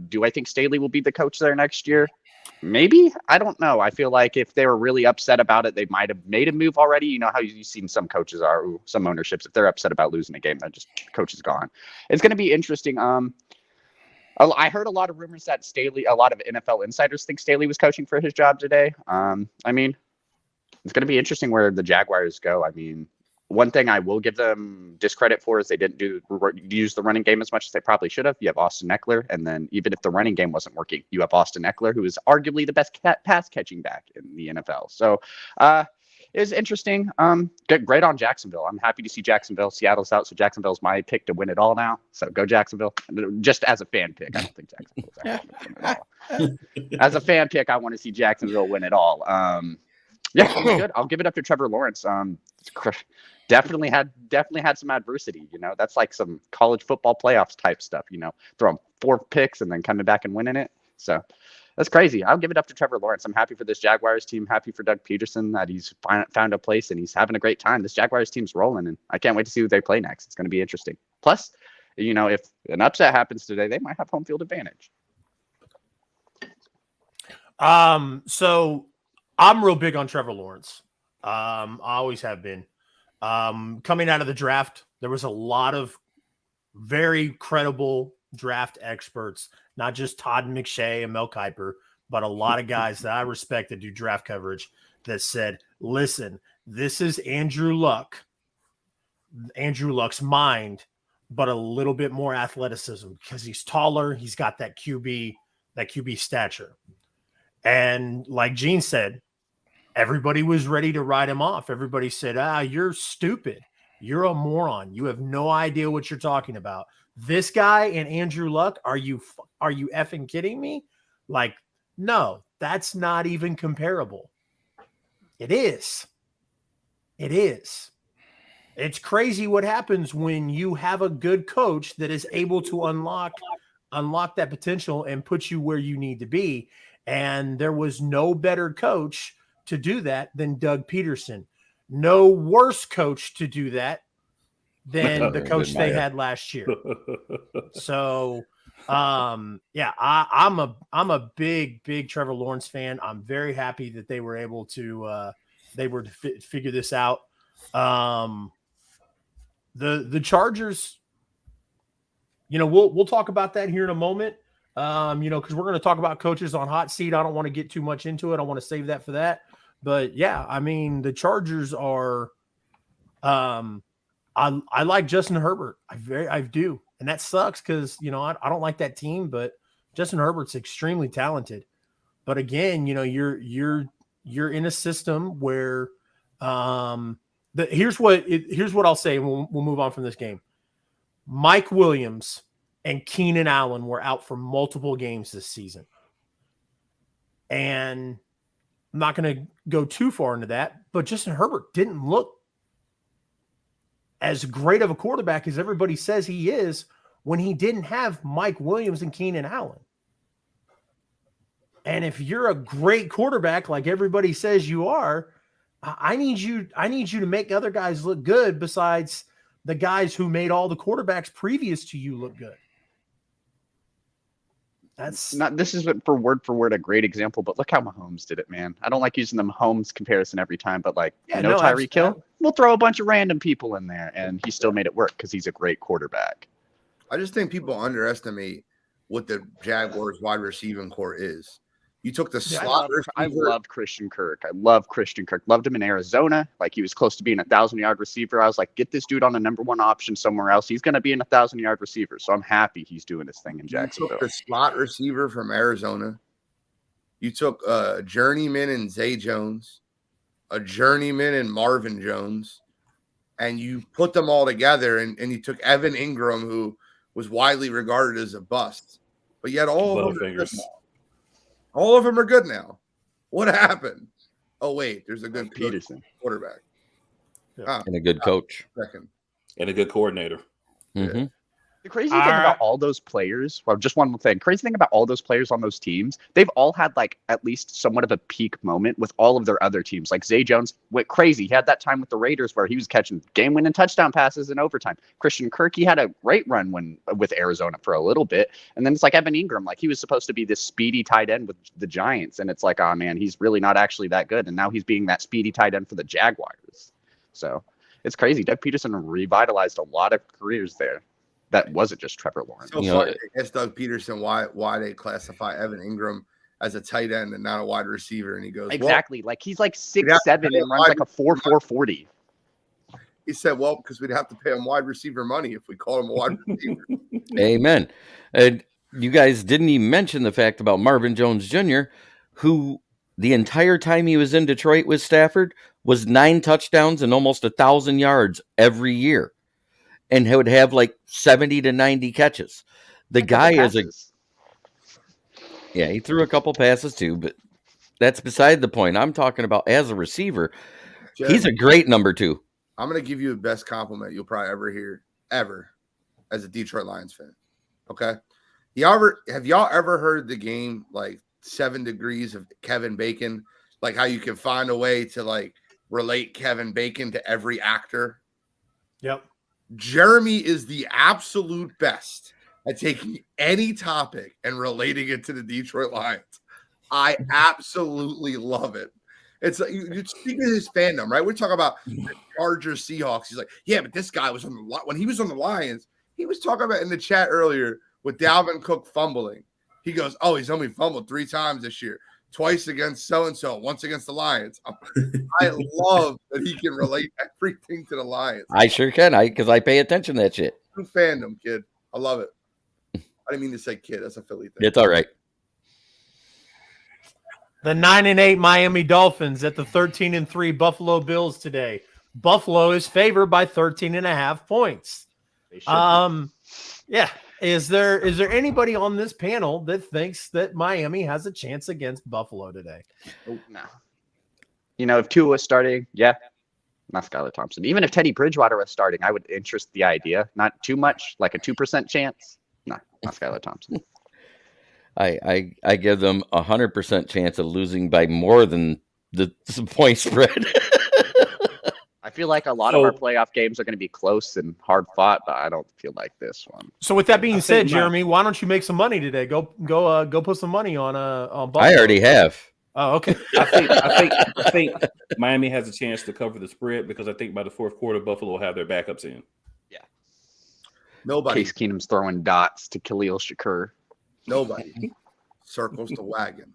Do I think Staley will be the coach there next year? Maybe. I don't know. I feel like if they were really upset about it, they might have made a move already. You know how you've seen some coaches some ownerships, if they're upset about losing a game, then just the coach is gone. It's going to be interesting. I heard a lot of rumors that a lot of NFL insiders think Staley was coaching for his job today. I mean, it's going to be interesting where the Jaguars go. I mean, one thing I will give them discredit for is they didn't use the running game as much as they probably should have. You have Austin Eckler, and then even if the running game wasn't working, you have Austin Eckler, who is arguably the best pass catching back in the NFL. So it was interesting. Great on Jacksonville. I'm happy to see Jacksonville. Seattle's out, so Jacksonville's my pick to win it all now. So go Jacksonville. Just as a fan pick, I don't think Jacksonville's actually going to win it all. As a fan pick, I want to see Jacksonville win it all. Yeah, good. I'll give it up to Trevor Lawrence. Definitely had some adversity. That's like some college football playoffs type stuff. Throwing 4 picks and then coming back and winning it. So that's crazy. I'll give it up to Trevor Lawrence. I'm happy for this Jaguars team. Happy for Doug Peterson that he's found a place and he's having a great time. This Jaguars team's rolling, and I can't wait to see who they play next. It's going to be interesting. Plus, if an upset happens today, they might have home field advantage. So I'm real big on Trevor Lawrence. I always have been. Coming out of the draft, there was a lot of very credible draft experts, not just Todd McShay and Mel Kiper, but a lot of guys that I respect that do draft coverage that said, listen, this is Andrew Luck's mind, but a little bit more athleticism because he's taller. He's got that QB stature. And like Gene said, everybody was ready to write him off. Everybody said, you're stupid. You're a moron. You have no idea what you're talking about. This guy and Andrew Luck, are you effing kidding me? Like, no, that's not even comparable. It is. It's crazy what happens when you have a good coach that is able to unlock that potential and put you where you need to be. And there was no better coach to do that than Doug Peterson. No worse coach to do that than the coach they had last year. So, I'm a big Trevor Lawrence fan. I'm very happy that they were able to figure this out. the Chargers, we'll talk about that here in a moment. Because we're going to talk about coaches on hot seat. I don't want to get too much into it. I want to save that for that. But yeah, I mean, the Chargers are. I like Justin Herbert. I do, and that sucks because I don't like that team, but Justin Herbert's extremely talented. But again, you're in a system where here's what I'll say, and we'll move on from this game. Mike Williams and Keenan Allen were out for multiple games this season. And I'm not going to go too far into that, but Justin Herbert didn't look as great of a quarterback as everybody says he is when he didn't have Mike Williams and Keenan Allen. And if you're a great quarterback like everybody says you are, I need you to make other guys look good besides the guys who made all the quarterbacks previous to you look good. This isn't for word a great example, but look how Mahomes did it, man. I don't like using the Mahomes comparison every time, but Tyreek Hill, we'll throw a bunch of random people in there, and he still made it work because he's a great quarterback. I just think people underestimate what the Jaguars wide receiving core is. You took the slot receiver. I love Christian Kirk. Loved him in Arizona. Like, he was close to being a 1,000-yard receiver. I was like, get this dude on a number one option somewhere else. He's going to be an 1,000-yard receiver. So I'm happy he's doing his thing in Jacksonville. You took the slot receiver from Arizona. You took a journeyman in Zay Jones, a journeyman in Marvin Jones, and you put them all together, and you took Evan Ingram, who was widely regarded as a bust. But yet all of them are good now. What happened? Oh, wait, there's a good Peterson quarterback. Yeah. And a good coach. Second. And a good coordinator. Mm-hmm. The crazy thing about all those players, well, just one thing, crazy thing about all those players on those teams, they've all had like at least somewhat of a peak moment with all of their other teams. Like Zay Jones went crazy. He had that time with the Raiders where he was catching game-winning touchdown passes in overtime. Christian Kirk, he had a great run with Arizona for a little bit. And then it's like Evan Ingram, like he was supposed to be this speedy tight end with the Giants. And it's like, oh man, he's really not actually that good. And now he's being that speedy tight end for the Jaguars. So it's crazy. Doug Peterson revitalized a lot of careers there. That wasn't just Trevor Lawrence. So funny to ask Doug Peterson why they classify Evan Ingram as a tight end and not a wide receiver, and he goes, exactly. Like he's like 6'7" and runs like a 4.4 40. He said, well, because we'd have to pay him wide receiver money if we called him a wide receiver. Amen. And you guys didn't even mention the fact about Marvin Jones Jr., who the entire time he was in Detroit with Stafford was 9 touchdowns and almost 1,000 yards every year. And he would have like 70 to 90 catches. The guy is he threw a couple passes too, but that's beside the point. I'm talking about as a receiver. Jeff, he's a great number 2. I'm going to give you the best compliment you'll probably ever hear, ever, as a Detroit Lions fan. Okay? Have y'all ever heard the game like 7 Degrees of Kevin Bacon? Like how you can find a way to like relate Kevin Bacon to every actor? Yep. Jeremy is the absolute best at taking any topic and relating it to the Detroit Lions. I absolutely love it. It's like you speak of his fandom, right? We're talking about the Chargers, Seahawks. He's like, yeah, but this guy was on the when he was on the Lions. He was talking about in the chat earlier with Dalvin Cook fumbling. He goes, oh, he's only fumbled 3 times this year. Twice against so-and-so, once against the Lions. I love that he can relate everything to the Lions. I sure can, because I pay attention to that shit. True fandom, kid. I love it. I didn't mean to say kid. That's a Philly thing. It's all right. The 9-8 Miami Dolphins at the 13-3 Buffalo Bills today. Buffalo is favored by 13.5 points. Yeah. Is there anybody on this panel that thinks that Miami has a chance against Buffalo today? No. If Tua was starting, not Skylar Thompson. Even if Teddy Bridgewater was starting, I would interest the idea. Not too much, like a 2% chance. No, not Skylar Thompson. I give them 100% chance of losing by more than the point spread. I feel like a lot of our playoff games are going to be close and hard fought, but I don't feel like this one. So with that being said, Jeremy, why don't you make some money today? Go put some money on Buffalo. I already have. Oh, okay. I think Miami has a chance to cover the spread because I think by the fourth quarter, Buffalo will have their backups in. Nobody. Case Keenum's throwing dots to Khalil Shakur. Nobody circles the wagon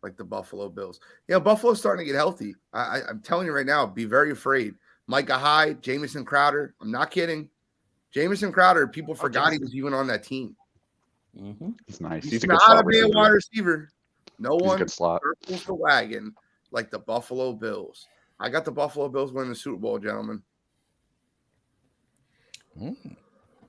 like the Buffalo Bills. Yeah, Buffalo's starting to get healthy. I'm telling you right now, be very afraid. Micah Hyde, Jamison Crowder. I'm not kidding. Jamison Crowder, people forgot he was even on that team. Mm-hmm. He's nice. He's He's a good not slot a bad receiver. wide receiver. No He's a one good slot. circles the wagon like the Buffalo Bills. I got the Buffalo Bills winning the Super Bowl, gentlemen.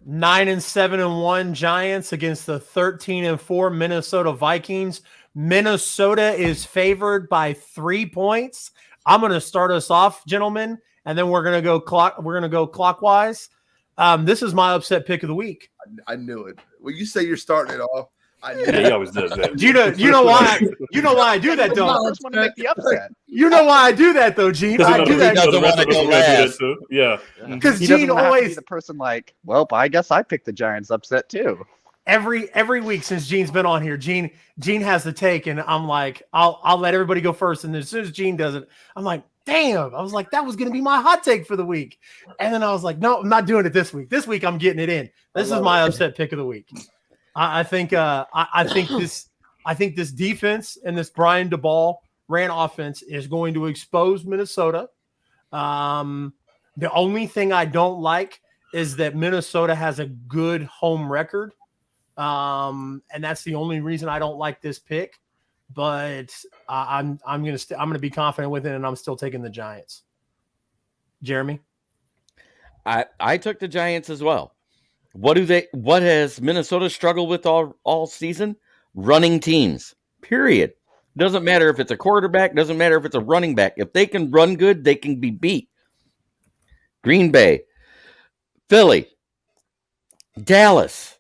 9-7-1 Giants against the 13-4 Minnesota Vikings. Minnesota is favored by 3 points. I'm going to start us off, gentlemen, and then we're going to go clockwise. This is my upset pick of the week. I knew it. When you say you're starting it off, I knew Yeah, it. he always does that. You know why? You know why I do that, I'm the though. first one to make the upset. You know why I do that, though, Gene. I do that doesn't want to go last. Yeah. because He doesn't Gene have to be always the person like, well, I guess I picked the Giants upset too. every week since Gene's been on here, Gene has the take, and I'm like, I'll let everybody go first, and as soon as Gene does it, I'm like, damn, I was like, that was gonna be my hot take for the week, and then I was like, no, I'm not doing it this week. This week I'm getting it in. This is my upset pick of the week. I think this defense and this Brian DeBall ran offense is going to expose Minnesota. The only thing I don't like is that Minnesota has a good home record. And that's the only reason I don't like this pick. But I'm gonna be confident with it, and I'm still taking the Giants. Jeremy? I took the Giants as well. What has Minnesota struggled with all season? Running teams. Period. Doesn't matter if it's a quarterback, doesn't matter if it's a running back. If they can run good, they can be beat. Green Bay, Philly, Dallas,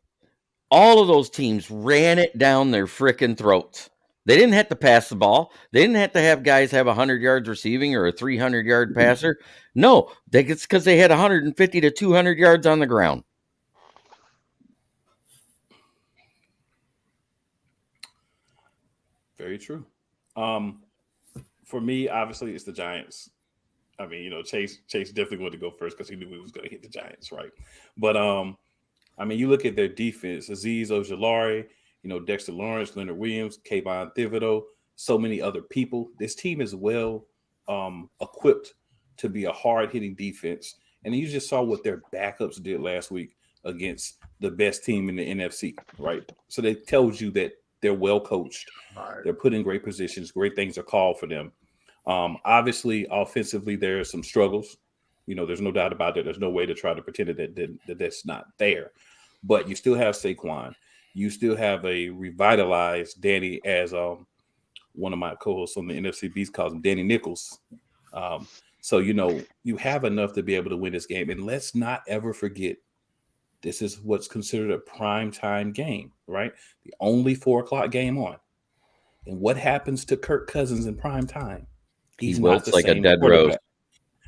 all of those teams ran it down their frickin' throats. They didn't have to pass the ball. They didn't have to have guys have 100 yards receiving or a 300-yard passer. No, it's because they had 150 to 200 yards on the ground. Very true. For me, obviously, it's the Giants. I mean, Chase definitely wanted to go first because he knew he was going to hit the Giants, right? But I mean, you look at their defense: Azeez Ojulari, Dexter Lawrence, Leonard Williams, Kayvon Thibodeau, so many other people. This team is well equipped to be a hard-hitting defense, and you just saw what their backups did last week against the best team in the NFC, right? So that tells you that they're well coached. Right. They're put in great positions. Great things are called for them. Obviously, offensively, there are some struggles. There's no doubt about it. There's no way to try to pretend that that's not there. But you still have Saquon. You still have a revitalized Danny, as one of my co-hosts on the NFC Beast calls him, Danny Nichols. So, you have enough to be able to win this game. And let's not ever forget, this is what's considered a prime time game, right? The only 4:00 game on. And what happens to Kirk Cousins in prime time? He's not wilts the like a same dead quarterback. rose.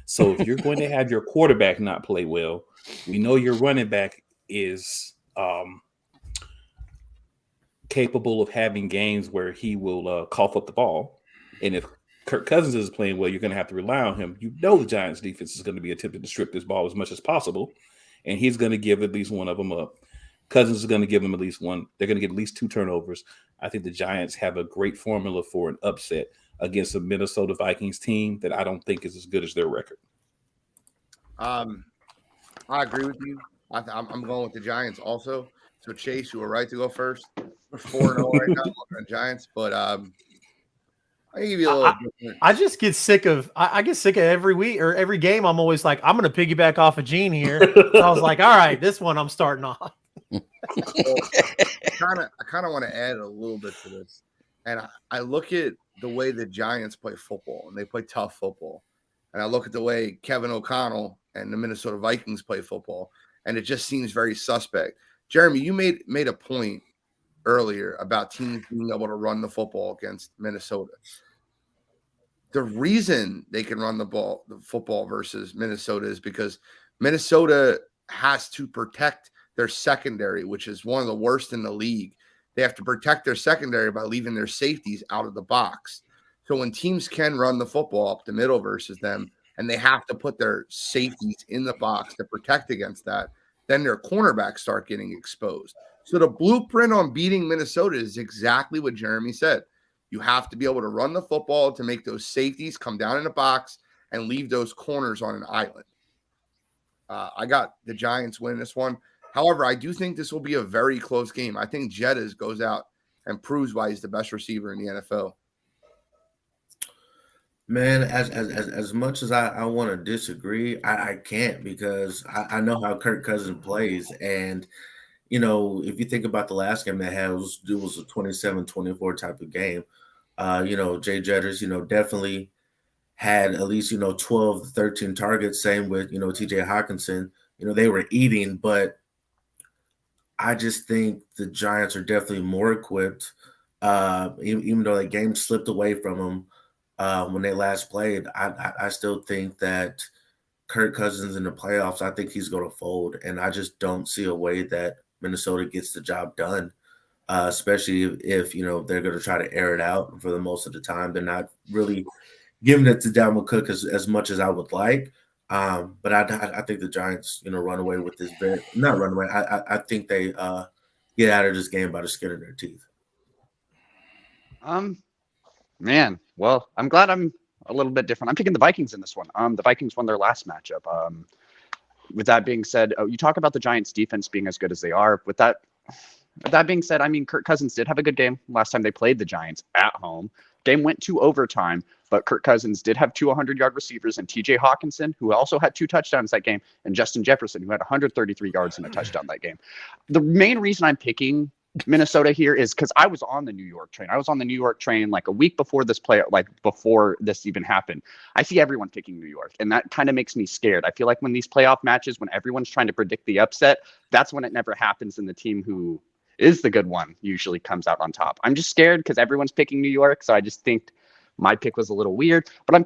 So if you're going to have your quarterback not play well, we know your running back is capable of having games where he will cough up the ball. And if Kirk Cousins is playing well, you're going to have to rely on him. The Giants defense is going to be attempting to strip this ball as much as possible. And he's going to give at least one of them up. Cousins is going to give them at least one. They're going to get at least 2 turnovers. I think the Giants have a great formula for an upset against a Minnesota Vikings team that I don't think is as good as their record. I agree with you. I'm going with the Giants also. So Chase, you were right to go first. We're 4-0 right now on the Giants, but I give you a little different. I just get sick of I get sick of every week or every game. I'm always like, I'm going to piggyback off of Gene here. So I was like, all right, this one I'm starting off. I kind of want to add a little bit to this, and I look at the way the Giants play football, and they play tough football, and I look at the way Kevin O'Connell and the Minnesota Vikings play football, and it just seems very suspect. Jeremy, you made a point earlier about teams being able to run the football against Minnesota. The reason they can run the football versus Minnesota is because Minnesota has to protect their secondary, which is one of the worst in the league. They have to protect their secondary by leaving their safeties out of the box. So when teams can run the football up the middle versus them, and they have to put their safeties in the box to protect against that, then their cornerbacks start getting exposed. So the blueprint on beating Minnesota is exactly what Jeremy said. You have to be able to run the football to make those safeties come down in the box and leave those corners on an island. I got the Giants winning this one. However, I do think this will be a very close game. I think Jettas goes out and proves why he's the best receiver in the NFL. Man, as much as I want to disagree, I can't, because I know how Kirk Cousins plays. And, you know, if you think about the last game they had, it was a 27-24 type of game. You know, Jay Jettas, you know, definitely had at least, you know, 12 to 13 targets. Same with, you know, TJ Hawkinson. You know, they were eating, but I just think the Giants are definitely more equipped. Even though that game slipped away from them when they last played, I still think that Kirk Cousins in the playoffs, I think he's going to fold. And I just don't see a way that Minnesota gets the job done, especially if, you know, they're going to try to air it out for the most of the time. They're not really giving it to Dalvin Cook as much as I would like. But I think the Giants, you know, run away with this. Not run away. I think they get out of this game by the skin of their teeth. Man, well, I'm glad I'm a little bit different. I'm picking the Vikings in this one. The Vikings won their last matchup. With that being said, you talk about the Giants' defense being as good as they are. With that being said, I mean, Kirk Cousins did have a good game last time they played the Giants at home. Game went to overtime, but Kirk Cousins did have 200-yard receivers, and TJ Hawkinson, who also had 2 touchdowns that game, and Justin Jefferson, who had 133 yards and a touchdown that game. The main reason I'm picking Minnesota here is because I was on the New York train. I was on the New York train like a week before this before this even happened. I see everyone picking New York, and that kind of makes me scared. I feel like when these playoff matches, when everyone's trying to predict the upset, that's when it never happens, and the team who is the good one usually comes out on top. I'm just scared because everyone's picking New York, so I just think my pick was a little weird. But I'm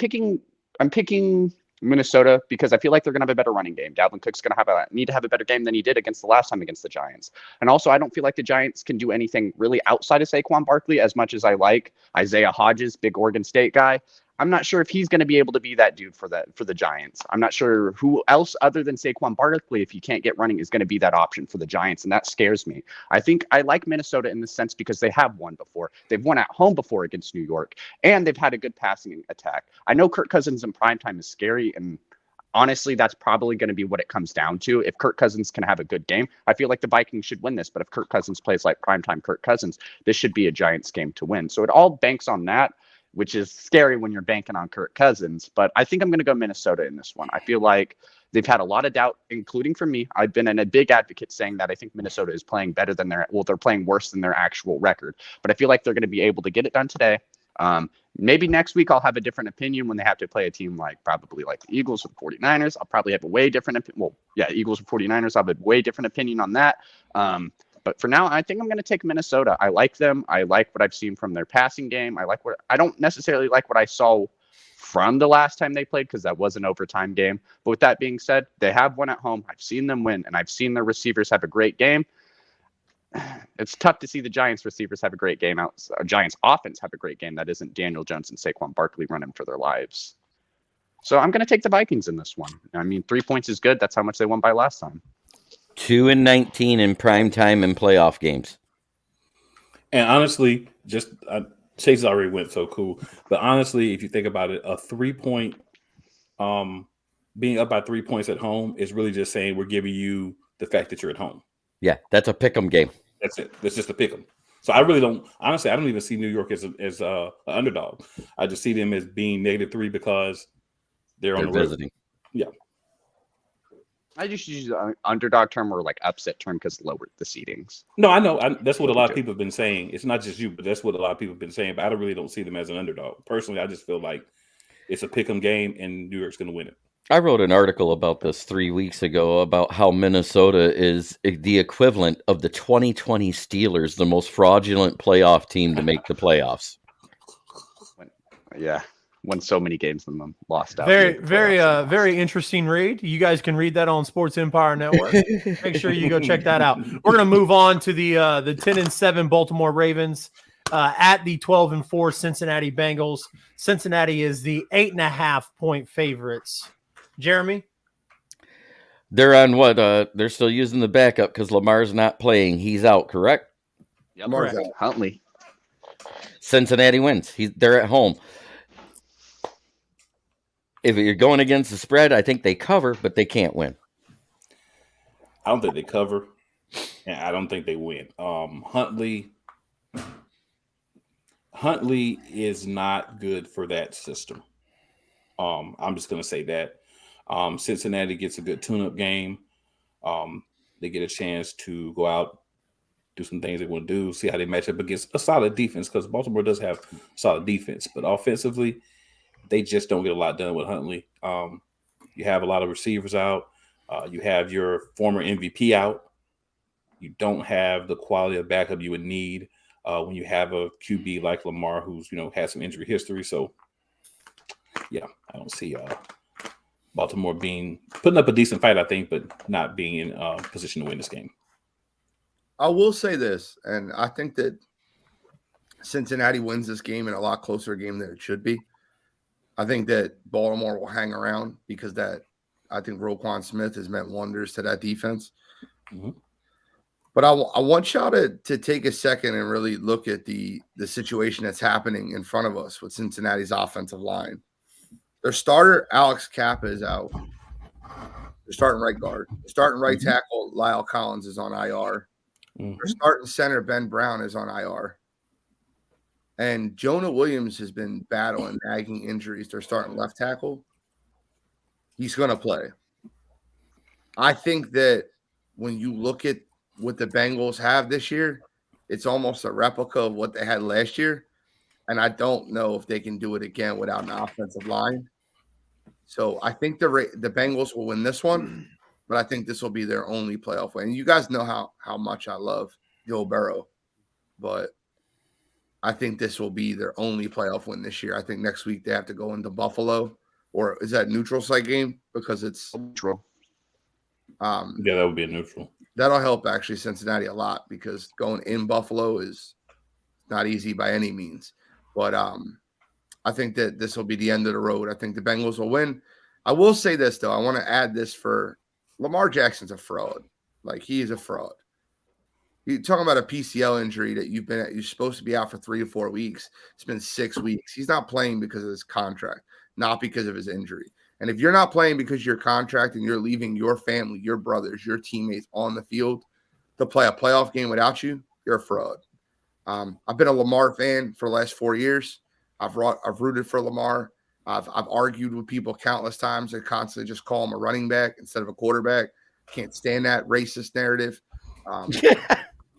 picking Minnesota because I feel like they're going to have a better running game. Dalvin Cook's going to need to have a better game than he did against the last time against the Giants. And also, I don't feel like the Giants can do anything really outside of Saquon Barkley as much as I like Isaiah Hodges, big Oregon State guy. I'm not sure if he's going to be able to be that dude for the Giants. I'm not sure who else other than Saquon Barkley, if he can't get running, is going to be that option for the Giants, and that scares me. I think I like Minnesota in the sense because they have won before. They've won at home before against New York, and they've had a good passing attack. I know Kirk Cousins in primetime is scary, and honestly, that's probably going to be what it comes down to. If Kirk Cousins can have a good game, I feel like the Vikings should win this. But if Kirk Cousins plays like primetime Kirk Cousins, this should be a Giants game to win. So it all banks on that, which is scary when you're banking on Kirk Cousins. But I think I'm going to go Minnesota in this one. I feel like they've had a lot of doubt, including from me. I've been a big advocate saying that I think Minnesota is playing better than they're playing worse than their actual record. But I feel like they're going to be able to get it done today. Maybe next week I'll have a different opinion when they have to play a team probably like the Eagles or the 49ers. I'll probably have a way different Eagles or 49ers. I'll have a way different opinion on that. But for now, I think I'm going to take Minnesota. I like them. I like what I've seen from their passing game. I don't necessarily like what I saw from the last time they played because that was an overtime game. But with that being said, they have won at home. I've seen them win, and I've seen their receivers have a great game. It's tough to see the Giants receivers have a great game. Giants offense have a great game that isn't Daniel Jones and Saquon Barkley running for their lives. So I'm going to take the Vikings in this one. I mean, 3 points is good. That's how much they won by last time. 2-19 in primetime and playoff games. And honestly, Chase already went so cool. But honestly, if you think about it, a 3-point being up by 3 points at home is really just saying we're giving you the fact that you're at home. Yeah, that's a pick 'em game. That's it. That's just a pick 'em. So I really don't. Honestly, I don't even see New York as an underdog. I just see them as being -3 because they're on the visiting. Yeah. I just use the underdog term or like upset term because lower the seedings. No, I know. That's what a lot of people have been saying. It's not just you, but that's what a lot of people have been saying. But I really don't see them as an underdog. Personally, I just feel like it's a pick 'em game and New York's going to win it. I wrote an article about this 3 weeks ago about how Minnesota is the equivalent of the 2020 Steelers, the most fraudulent playoff team to make the playoffs. Won so many games and then lost out. Very interesting read. You guys can read that on Sports Empire Network. Make sure you go check that out. We're going to move on to the 10-7 Baltimore Ravens at the 12-4 Cincinnati Bengals. Cincinnati is the 8.5 point favorites. Jeremy? They're on what? They're still using the backup because Lamar's not playing. He's out, correct? Yep. Lamar's Correct. out. Huntley. Cincinnati wins. They're at home. If you're going against the spread, I think they cover, but they can't win. I don't think they cover, and I don't think they win. Huntley is not good for that system. I'm just going to say that. Cincinnati gets a good tune-up game. They get a chance to go out, do some things they want to do, see how they match up against a solid defense, because Baltimore does have solid defense. But offensively, they just don't get a lot done with Huntley. You have a lot of receivers out. You have your former MVP out. You don't have the quality of backup you would need when you have a QB like Lamar, who's has some injury history. So, yeah, I don't see Baltimore putting up a decent fight, I think, but not being in position to win this game. I will say this, and I think that Cincinnati wins this game in a lot closer game than it should be. I think that Baltimore will hang around because I think Roquan Smith has meant wonders to that defense. Mm-hmm. But I want y'all to take a second and really look at the situation that's happening in front of us with Cincinnati's offensive line. Their starter, Alex Kappa, is out. They're starting right guard. They're starting right tackle, Lyle Collins, is on IR. Mm-hmm. Their starting center, Ben Brown, is on IR. And Jonah Williams has been battling nagging injuries. They're starting left tackle. He's going to play. I think that when you look at what the Bengals have this year, it's almost a replica of what they had last year. And I don't know if they can do it again without an offensive line. So I think the Bengals will win this one, but I think this will be their only playoff win. You guys know how much I love Joe Burrow, but I think this will be their only playoff win this year. I think next week they have to go into Buffalo, or is that neutral site game? Because it's Neutral. Yeah, that would be a neutral. That'll help actually Cincinnati a lot because going in Buffalo is not easy by any means. But I think that this will be the end of the road. I think the Bengals will win. I will say this, though. I want to add this for Lamar Jackson's a fraud. Like, he is a fraud. You're talking about a PCL injury that you're supposed to be out for 3 to 4 weeks. It's been 6 weeks. He's not playing because of his contract, not because of his injury. And if you're not playing because of your contract and you're leaving your family, your brothers, your teammates on the field to play a playoff game without you, you're a fraud. I've been a Lamar fan for the last 4 years. I've rooted for Lamar. I've argued with people countless times. They constantly just call him a running back instead of a quarterback. Can't stand that racist narrative.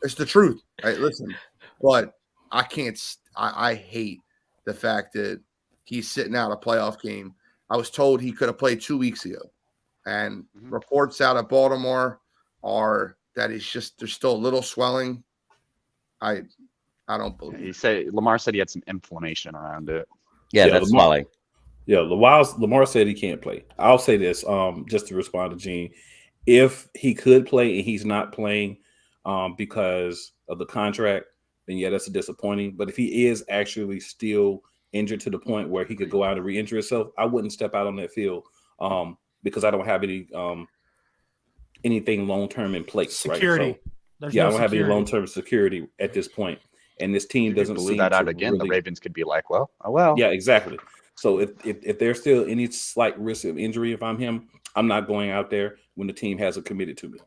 It's the truth. Right? Listen, but I can't. I hate the fact that he's sitting out a playoff game. I was told he could have played 2 weeks ago, and reports out of Baltimore are that it's just there's still a little swelling. I don't believe. Lamar said he had some inflammation around it. Yeah, that's Lamar, swelling. Yeah, Lamar said he can't play. I'll say this, just to respond to Gene. If he could play and he's not playing because of the contract, then yeah, that's disappointing. But if he is actually still injured to the point where he could go out and re-injure himself, I wouldn't step out on that field because I don't have anything long-term in place. Security. Right? So, I don't have any long-term security at this point. And this team doesn't blew seem that out to again. really... The Ravens could be like, well, oh well. Yeah, exactly. So if there's still any slight risk of injury, if I'm him, I'm not going out there when the team hasn't committed to me.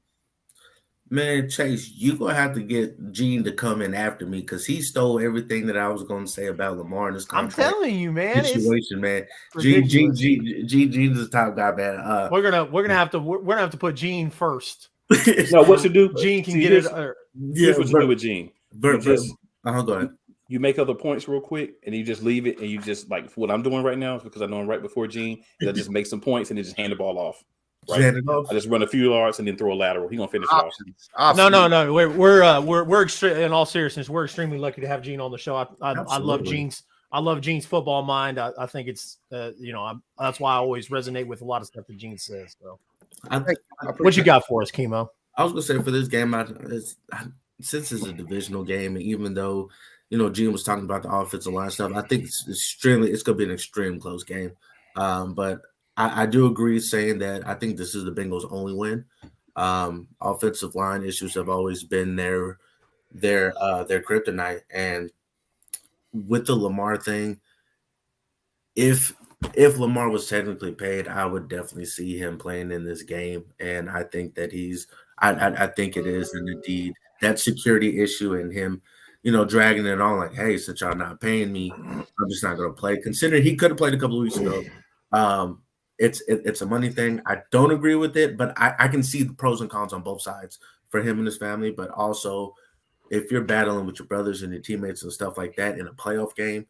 Man, Chase, you're going to have to get Gene to come in after me because he stole everything that I was going to say about Lamar in this contract. I'm telling you, man. Situation, man. Gene's the top guy, man. We're gonna have to put Gene first. No, what you do? Gene can get it. Here's what you do with Gene. Go ahead. You make other points real quick, and you just leave it, and you just like what I'm doing right now because I know I'm right before Gene. I just make some points and then just hand the ball off. Right? I just run a few yards and then throw a lateral. He's gonna finish off. No. We're in all seriousness, we're extremely lucky to have Gene on the show. I love Gene's. I love Gene's football mind. I think it's that's why I always resonate with a lot of stuff that Gene says. So, what you got for us, Chemo? I was gonna say for this game, since it's a divisional game, and even though Gene was talking about the offensive line stuff, I think it's gonna be an extreme close game. But I do agree saying that I think this is the Bengals' only win. Offensive line issues have always been their kryptonite, and with the Lamar thing, if Lamar was technically paid, I would definitely see him playing in this game, and I think that I think it is indeed that security issue and him, dragging it on like, hey, since y'all not paying me, I'm just not going to play. Considering he could have played a couple of weeks ago, it's a money thing. I don't agree with it, but I can see the pros and cons on both sides for him and his family. But also, if you're battling with your brothers and your teammates and stuff like that in a playoff game,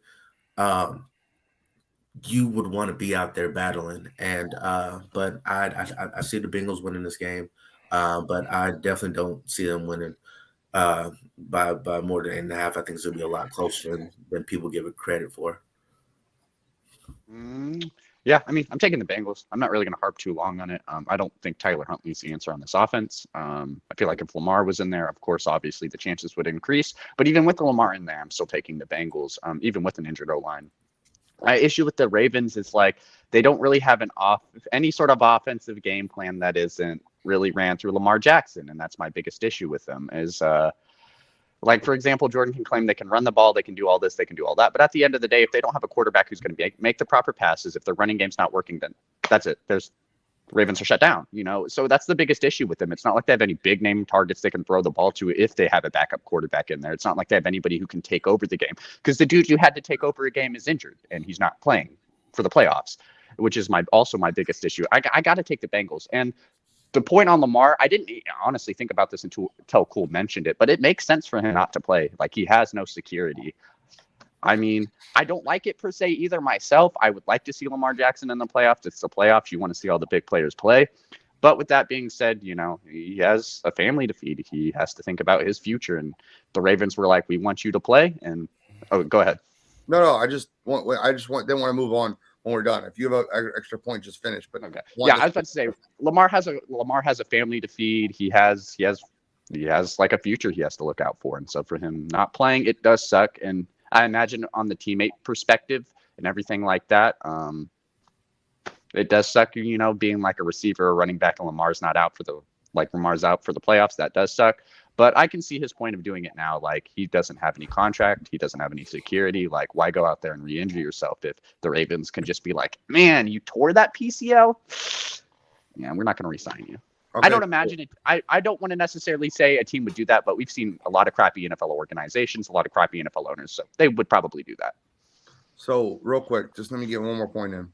you would want to be out there battling. And but I see the Bengals winning this game, but I definitely don't see them winning by more than 8.5. I think it's gonna be a lot closer than people give it credit for. Yeah, I mean, I'm taking the Bengals. I'm not really going to harp too long on it. I don't think Tyler Huntley's the answer on this offense. I feel like if Lamar was in there, of course, obviously the chances would increase. But even with the Lamar in there, I'm still taking the Bengals, even with an injured O-line. My issue with the Ravens is like they don't really have any sort of offensive game plan that isn't really ran through Lamar Jackson, and that's my biggest issue with them is like, for example, Jordan can claim they can run the ball, they can do all this, they can do all that. But at the end of the day, if they don't have a quarterback who's going to make the proper passes, if their running game's not working, then that's it. The Ravens are shut down, So that's the biggest issue with them. It's not like they have any big name targets they can throw the ball to if they have a backup quarterback in there. It's not like they have anybody who can take over the game because the dude who had to take over a game is injured and he's not playing for the playoffs, which is also my biggest issue. I got to take the Bengals. And the point on Lamar, I didn't honestly think about this until Cool mentioned it, but it makes sense for him not to play. Like, he has no security. I mean, I don't like it per se either myself. I would like to see Lamar Jackson in the playoffs. It's the playoffs. You want to see all the big players play. But with that being said, he has a family to feed. He has to think about his future. And the Ravens were like, we want you to play. And go ahead. No, I just didn't want to move on when we're done. If you have an extra point, just finish. But okay. Yeah, I was about to say Lamar has a family to feed. He has like a future he has to look out for. And so for him not playing, it does suck. And I imagine on the teammate perspective and everything like that, it does suck, being like a receiver or running back and Lamar's out for the playoffs. That does suck. But I can see his point of doing it now. Like, he doesn't have any contract. He doesn't have any security. Like, why go out there and re-injure yourself if the Ravens can just be like, man, you tore that PCL? Yeah, we're not going to re-sign you. Okay, I don't imagine it. I don't want to necessarily say a team would do that, but we've seen a lot of crappy NFL organizations, a lot of crappy NFL owners. So they would probably do that. So real quick, just let me get one more point in,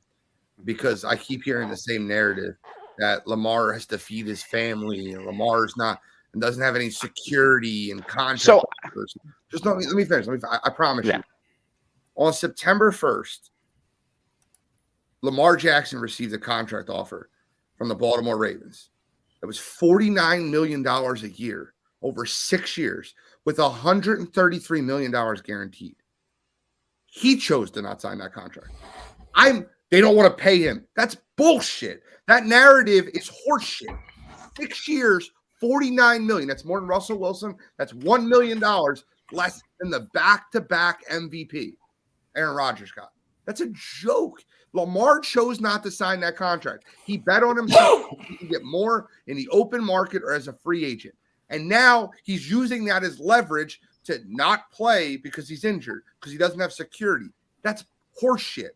because I keep hearing the same narrative that Lamar has to feed his family and Lamar's not and doesn't have any security and contract. So just let me finish. I promise you. On September 1st, Lamar Jackson received a contract offer from the Baltimore Ravens. It was $49 million a year over 6 years with $133 million guaranteed. He chose to not sign that contract. They don't want to pay him. That's bullshit. That narrative is horseshit. 6 years, $49 million. That's more than Russell Wilson. That's $1 million less than the back-to-back MVP Aaron Rodgers got. That's a joke. Lamar chose not to sign that contract. He bet on himself he can get more in the open market or as a free agent. And now he's using that as leverage to not play because he's injured, because he doesn't have security. That's horseshit.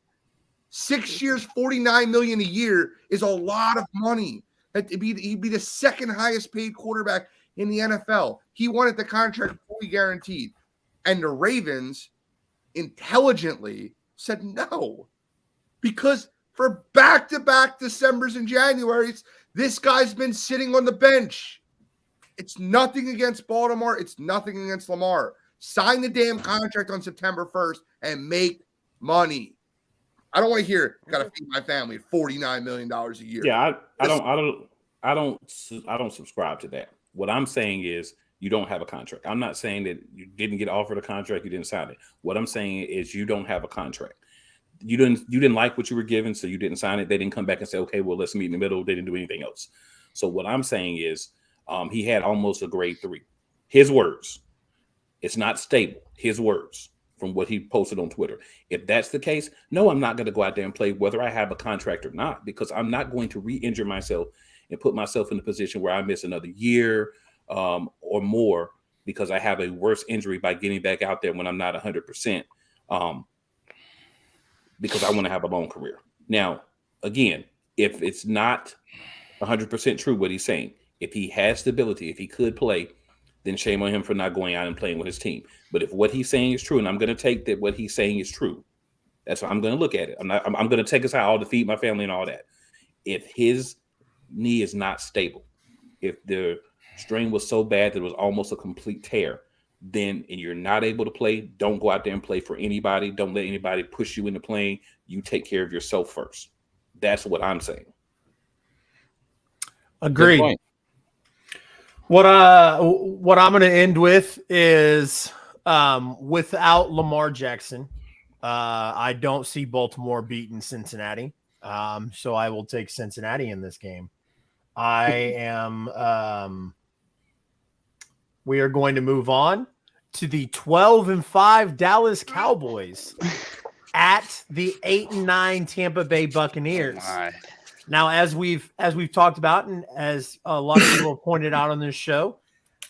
6 years, $49 million a year is a lot of money. He'd be the second highest paid quarterback in the NFL. He wanted the contract fully guaranteed. And the Ravens intelligently said no. Because for back-to-back Decembers and Januaries, this guy's been sitting on the bench. It's nothing against Baltimore. It's nothing against Lamar. Sign the damn contract on September 1st and make money. I don't want to hear got to feed my family $49 million a year. Yeah, I don't subscribe to that. What I'm saying is you don't have a contract. I'm not saying that you didn't get offered a contract, you didn't sign it. What I'm saying is you don't have a contract. You didn't like what you were given, so you didn't sign it. They didn't come back and say, okay, well, let's meet in the middle. They didn't do anything else. So what I'm saying is he had almost a grade 3. His words. It's not stable. His words. from what he posted on Twitter. If that's the case, no, I'm not going to go out there and play whether I have a contract or not, because I'm not going to re-injure myself and put myself in a position where I miss another year or more because I have a worse injury by getting back out there when I'm not 100%, because I want to have a long career. Now, again, if it's not 100% true what he's saying, if he has stability, if he could play, then shame on him for not going out and playing with his team. But if what he's saying is true, and I'm going to take that what he's saying is true, that's how I'm going to look at it. I'm going to take aside all to feed my family and all that. If his knee is not stable, if the strain was so bad that it was almost a complete tear, then and you're not able to play, don't go out there and play for anybody. Don't let anybody push you into playing. You take care of yourself first. That's what I'm saying. Agreed. What I'm going to end with is without Lamar Jackson, I don't see Baltimore beating Cincinnati. So I will take Cincinnati in this game. We are going to move on to the 12-5 Dallas Cowboys at the 8-9 Tampa Bay Buccaneers. Now, as we've talked about, and as a lot of people have pointed out on this show,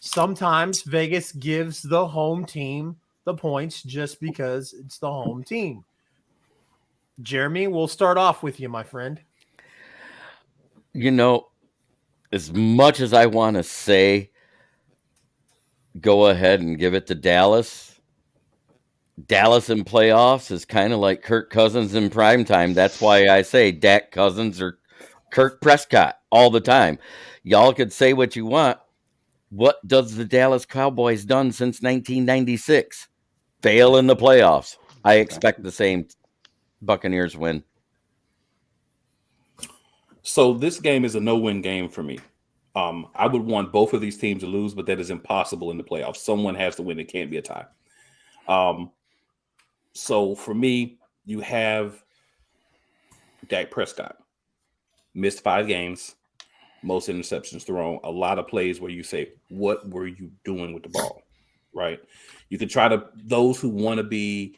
sometimes Vegas gives the home team the points just because it's the home team. Jeremy, we'll start off with you, my friend. You know, as much as I want to say, go ahead and give it to Dallas. Dallas in playoffs is kind of like Kirk Cousins in primetime. That's why I say Dak Cousins or Kirk Prescott all the time. Y'all could say what you want. What does the Dallas Cowboys done since 1996? Fail in the playoffs. I expect the same. Buccaneers win. So this game is a no-win game for me. I would want both of these teams to lose, but that is impossible in the playoffs. Someone has to win. It can't be a tie. So for me, you have Dak Prescott. Missed 5 games, most interceptions thrown, a lot of plays where you say, what were you doing with the ball, right? You can try to, those who want to be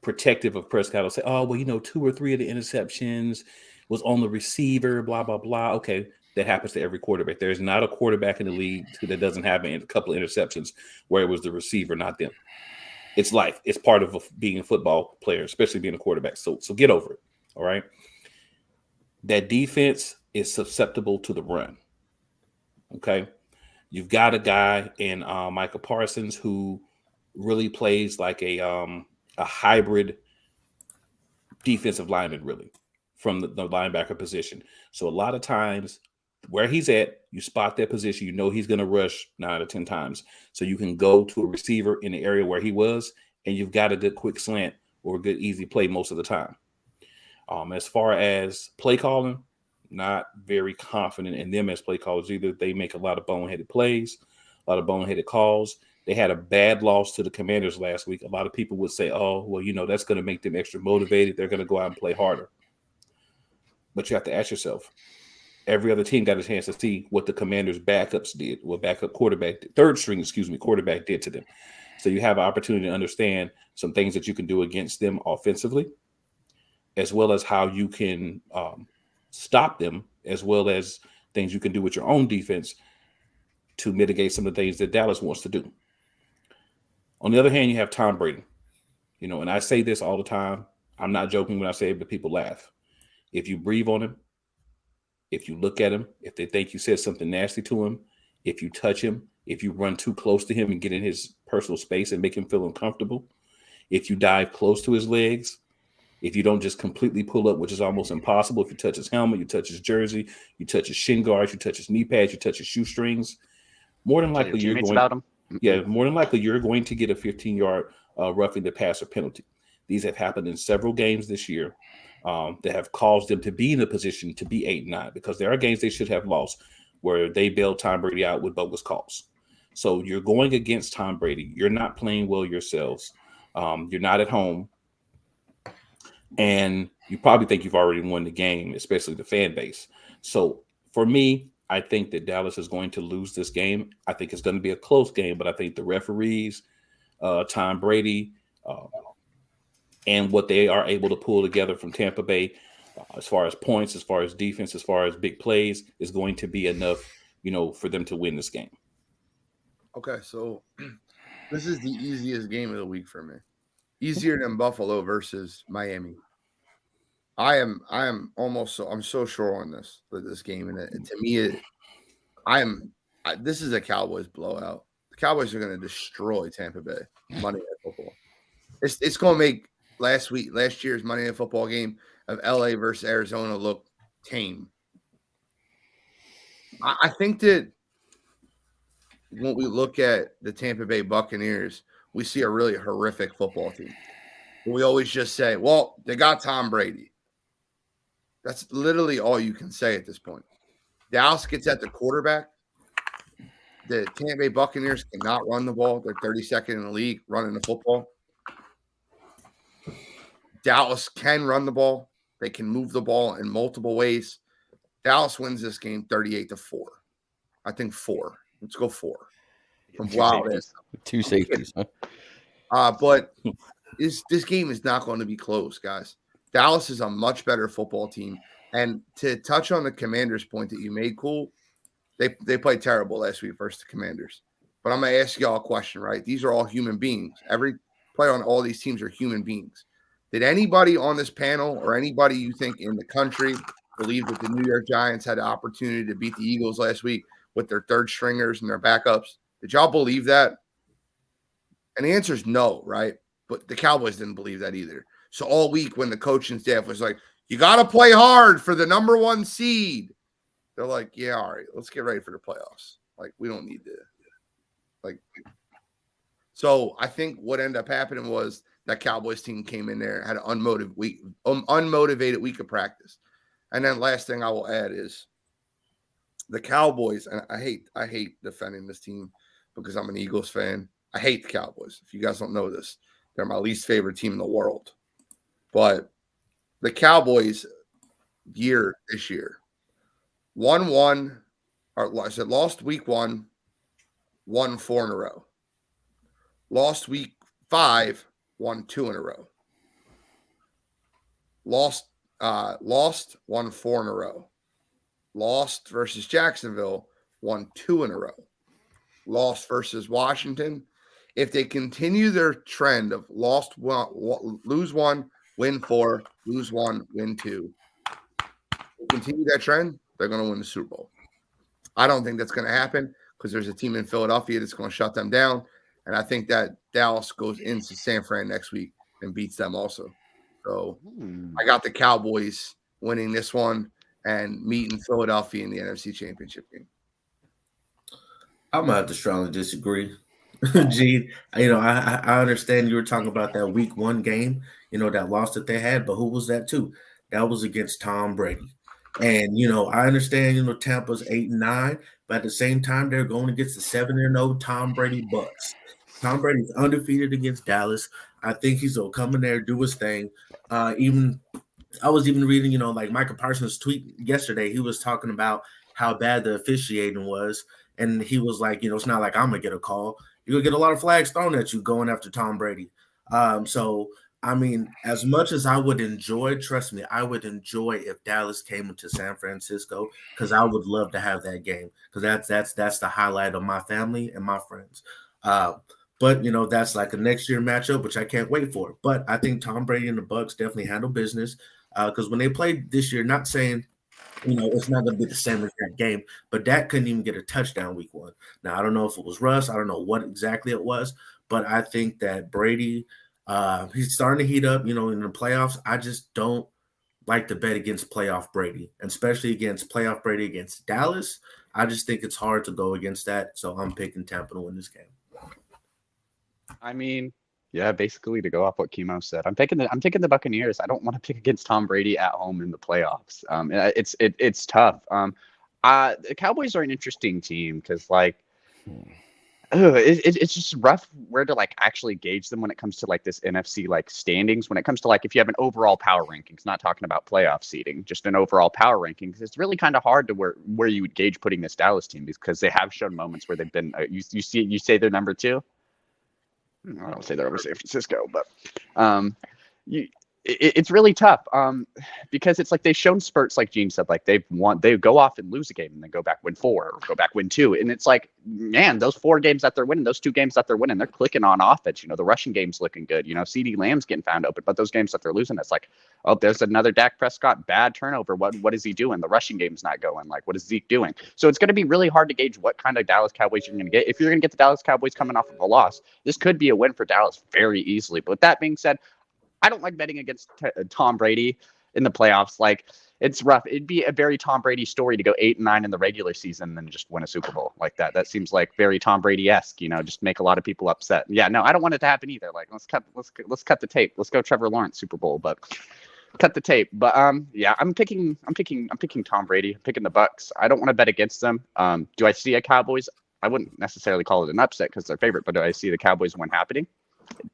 protective of Prescott will say, oh, well, 2 or 3 of the interceptions was on the receiver, blah, blah, blah. Okay, that happens to every quarterback. There's not a quarterback in the league that doesn't have a couple of interceptions where it was the receiver, not them. It's life. It's part of being a football player, especially being a quarterback. So get over it, all right? That defense is susceptible to the run, okay? You've got a guy in Micah Parsons who really plays like a hybrid defensive lineman, really, from the linebacker position. So a lot of times where he's at, you spot that position, he's going to rush 9 out of 10 times. So you can go to a receiver in the area where he was, and you've got a good quick slant or a good easy play most of the time. As far as play calling, not very confident in them as play callers either. They make a lot of boneheaded plays, a lot of boneheaded calls. They had a bad loss to the Commanders last week. A lot of people would say, oh, well, that's going to make them extra motivated. They're going to go out and play harder. But you have to ask yourself, every other team got a chance to see what the Commanders' backups did, what third string quarterback did to them. So you have an opportunity to understand some things that you can do against them offensively, as well as how you can stop them, as well as things you can do with your own defense to mitigate some of the things that Dallas wants to do. On the other hand, you have Tom Brady. And I say this all the time. I'm not joking when I say it, but people laugh. If you breathe on him, if you look at him, if they think you said something nasty to him, if you touch him, if you run too close to him and get in his personal space and make him feel uncomfortable, if you dive close to his legs, if you don't just completely pull up, which is almost impossible, if you touch his helmet, you touch his jersey, you touch his shin guards, you touch his knee pads, you touch his shoestrings, more than likely you're going to get a 15-yard roughing the passer penalty. These have happened in several games this year that have caused them to be in a position to be 8-9, because there are games they should have lost where they bailed Tom Brady out with bogus calls. So you're going against Tom Brady. You're not playing well yourselves. You're not at home. And you probably think you've already won the game, especially the fan base. So for me, I think that Dallas is going to lose this game. I think it's going to be a close game, but I think the referees, Tom Brady, and what they are able to pull together from Tampa Bay, as far as points, as far as defense, as far as big plays, is going to be enough, for them to win this game. Okay, so this is the easiest game of the week for me. Easier than Buffalo versus Miami. I'm so sure on this game, and to me, this is a Cowboys blowout. The Cowboys are going to destroy Tampa Bay Monday Night Football. It's going to make last year's Monday Night Football game of LA versus Arizona look tame. I think that when we look at the Tampa Bay Buccaneers, we see a really horrific football team. We always just say, well, they got Tom Brady. That's literally all you can say at this point. Dallas gets at the quarterback. The Tampa Bay Buccaneers cannot run the ball. They're 32nd in the league running the football. Dallas can run the ball. They can move the ball in multiple ways. Dallas wins this game 38-4. I think 4. Let's go 4. Two safeties. Huh? But this game is not going to be close, guys. Dallas is a much better football team. And to touch on the Commanders point that you made, Cool, they played terrible last week versus the Commanders. But I'm going to ask y'all a question, right? These are all human beings. Every player on all these teams are human beings. Did anybody on this panel or anybody you think in the country believe that the New York Giants had the opportunity to beat the Eagles last week with their third stringers and their backups? Did y'all believe that? And the answer is no, right? But the Cowboys didn't believe that either. So all week when the coaching staff was like, you got to play hard for the number 1 seed. They're like, yeah, all right, let's get ready for the playoffs. Like, we don't need to. So I think what ended up happening was that Cowboys team came in there, had an unmotivated week of practice. And then last thing I will add is the Cowboys, and I hate defending this team because I'm an Eagles fan. I hate the Cowboys. If you guys don't know this, they're my least favorite team in the world. But the Cowboys this year, 1-1, or I said lost week 1, won 4 in a row. Lost week 5, won 2 in a row. Lost, won 4 in a row. Lost versus Jacksonville, won 2 in a row. Lost versus Washington. If they continue their trend of lose 1, win 4, lose 1, win 2, continue that trend, they're going to win the Super Bowl. I don't think that's going to happen because there's a team in Philadelphia that's going to shut them down. And I think that Dallas goes into San Fran next week and beats them also. So I got the Cowboys winning this one and meeting Philadelphia in the NFC Championship game. I'm going to have to strongly disagree. Gene, I understand you were talking about that week 1 game, that loss that they had, but who was that to? That was against Tom Brady. And, I understand, Tampa's 8-9, but at the same time, they're going against the 7-0 Tom Brady Bucks. Tom Brady's undefeated against Dallas. I think he's going to come in there, do his thing. I was even reading, like Michael Parsons' tweet yesterday. He was talking about how bad the officiating was. And he was like, it's not like I'm going to get a call. You're going to get a lot of flags thrown at you going after Tom Brady. So, I mean, as much as I would enjoy, trust me, I would enjoy if Dallas came into San Francisco because I would love to have that game because that's the highlight of my family and my friends. But, that's like a next year matchup, which I can't wait for. But I think Tom Brady and the Bucks definitely handle business because when they played this year, not saying, it's not going to be the same as that game, but Dak couldn't even get a touchdown week 1. Now, I don't know if it was rust. I don't know what exactly it was, but I think that Brady, he's starting to heat up, in the playoffs. I just don't like to bet against playoff Brady, and especially against playoff Brady against Dallas. I just think it's hard to go against that, so I'm picking Tampa to win this game. I mean, yeah, basically to go off what Kimo said, I'm taking the Buccaneers. I don't want to pick against Tom Brady at home in the playoffs. It's tough. The Cowboys are an interesting team because it's just rough where to actually gauge them when it comes to this NFC standings. When it comes to if you have an overall power rankings, not talking about playoff seeding, just an overall power rankings, it's really kind of hard to where you would gauge putting this Dallas team because they have shown moments where they've been. You say they're number 2. I don't say they're over San Francisco, but it's really tough because it's like they've shown spurts, like Gene said, like they go off and lose a game and then go back win 4 or go back win 2, and it's like, man, those 4 games that they're winning, those 2 games that they're winning, they're clicking on offense. The rushing game's looking good. CeeDee Lamb's getting found open, but those games that they're losing, it's like, oh, there's another Dak Prescott bad turnover. What is he doing? The rushing game's not going. Like, what is Zeke doing? So it's going to be really hard to gauge what kind of Dallas Cowboys you're going to get. If you're going to get the Dallas Cowboys coming off of a loss, this could be a win for Dallas very easily. But with that being said, I don't like betting against Tom Brady in the playoffs. Like, it's rough. It'd be a very Tom Brady story to go 8-9 in the regular season and then just win a Super Bowl like that. That seems like very Tom Brady-esque, just make a lot of people upset. Yeah, no, I don't want it to happen either. Like, let's cut the tape. Let's go Trevor Lawrence Super Bowl, but cut the tape. But yeah, I'm picking Tom Brady. I'm picking the Bucks. I don't want to bet against them. Do I see a Cowboys? I wouldn't necessarily call it an upset because they're favorite, but do I see the Cowboys win happening?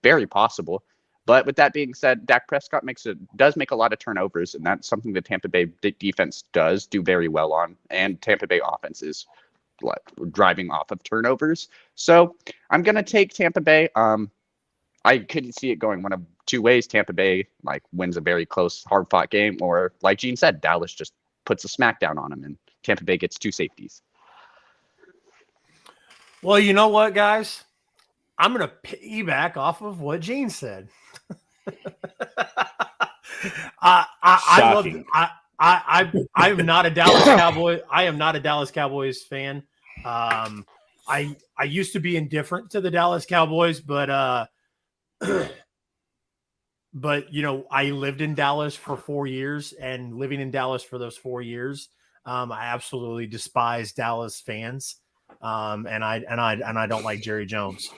Very possible. But with that being said, Dak Prescott does make a lot of turnovers, and that's something the Tampa Bay defense does do very well on, and Tampa Bay offense is driving off of turnovers. So I'm going to take Tampa Bay. I couldn't see it going one of 2 ways. Tampa Bay wins a very close, hard-fought game, or like Gene said, Dallas just puts a smackdown on them, and Tampa Bay gets 2 safeties. Well, you know what, guys? I'm going to piggyback off of what Gene said. I'm not a Dallas Cowboy. I am not a Dallas Cowboys fan. I used to be indifferent to the Dallas Cowboys, but I lived in Dallas for 4 years, and living in Dallas for those 4 years, I absolutely despise Dallas fans. And I don't like Jerry Jones.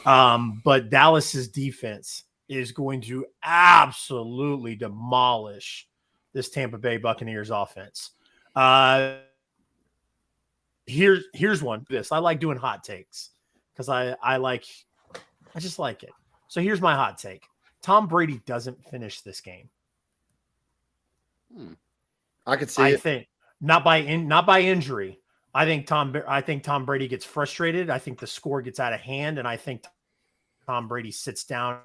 But Dallas's defense is going to absolutely demolish this Tampa Bay Buccaneers offense. Here's one. I like doing hot takes because I just like it. So here's my hot take. Tom Brady doesn't finish this game. I could see I it. think not by injury. I think Tom Brady gets frustrated. I think the score gets out of hand, and I think Tom Brady sits down,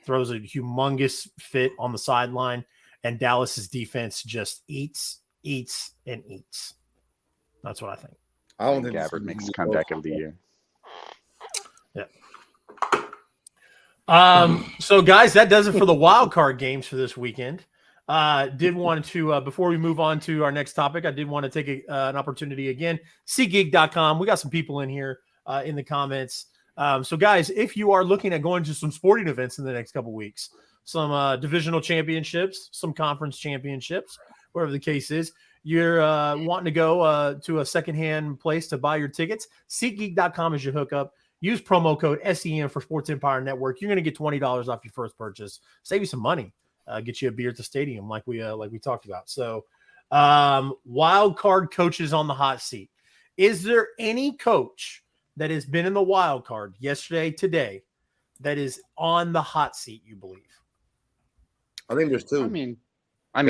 throws a humongous fit on the sideline, and Dallas's defense just eats. That's what I think. I don't think Gabbert makes comeback of the year. Yeah. So guys, that does it for the wild card games for this weekend. Did want to, before we move on to our next topic, I did want to take an opportunity again. SeatGeek.com. We got some people in here in the comments. So guys, if you are looking at going to some sporting events in the next couple weeks, some divisional championships, some conference championships, whatever the case is, you're wanting to go to a secondhand place to buy your tickets, SeatGeek.com is your hookup. Use promo code SEN for Sports Empire Network. You're going to get $20 off your first purchase. Save you some money. Get you a beer at the stadium like we talked about. So wild card coaches on the hot seat. Is there any coach that has been in the wild card yesterday, today, that is on the hot seat, you believe? I think there's 2. I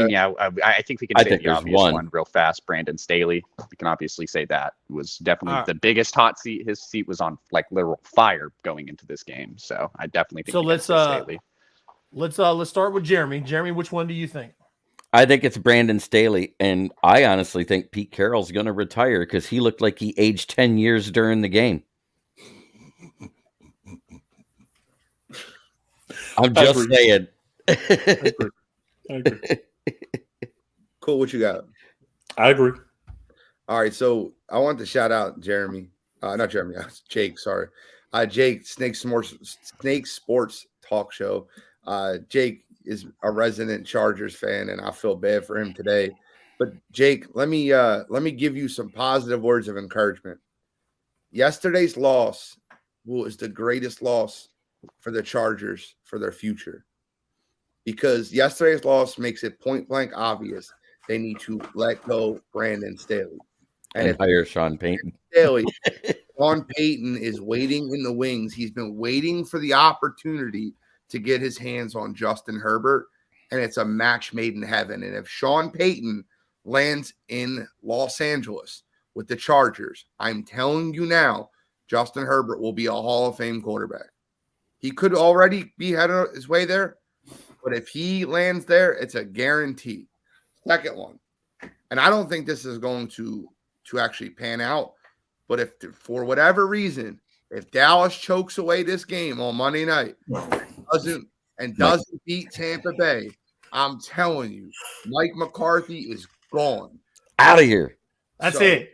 think we can say the obvious one real fast. Brandon Staley. We can obviously say that was definitely the biggest hot seat. His seat was on literal fire going into this game. So I definitely think Staley. Let's start with Jeremy. Jeremy, which one do you think? I think it's Brandon Staley, and I honestly think Pete Carroll's going to retire because he looked like he aged 10 years during the game. I'm just saying. I agree. Cool. What you got? I agree. All right. So I want to shout out Jeremy. Not Jeremy. Jake. Sorry. Jake, Snake Sports Talk Show. Jake is a resident Chargers fan, and I feel bad for him today. But Jake, let me give you some positive words of encouragement. Yesterday's loss was the greatest loss for the Chargers for their future, because yesterday's loss makes it point blank obvious they need to let go Brandon Staley and hire Sean Payton. Sean Payton is waiting in the wings. He's been waiting for the opportunity to get his hands on Justin Herbert, and it's a match made in heaven. And if Sean Payton lands in Los Angeles with the Chargers, I'm telling you now, Justin Herbert will be a Hall of Fame quarterback. He could already be headed his way there, but if he lands there, it's a guarantee. Second one, and I don't think this is going to actually pan out, but if for whatever reason, if Dallas chokes away this game on Monday night, doesn't beat Tampa Bay, I'm telling you, Mike McCarthy is gone. Out of here. That's So, it.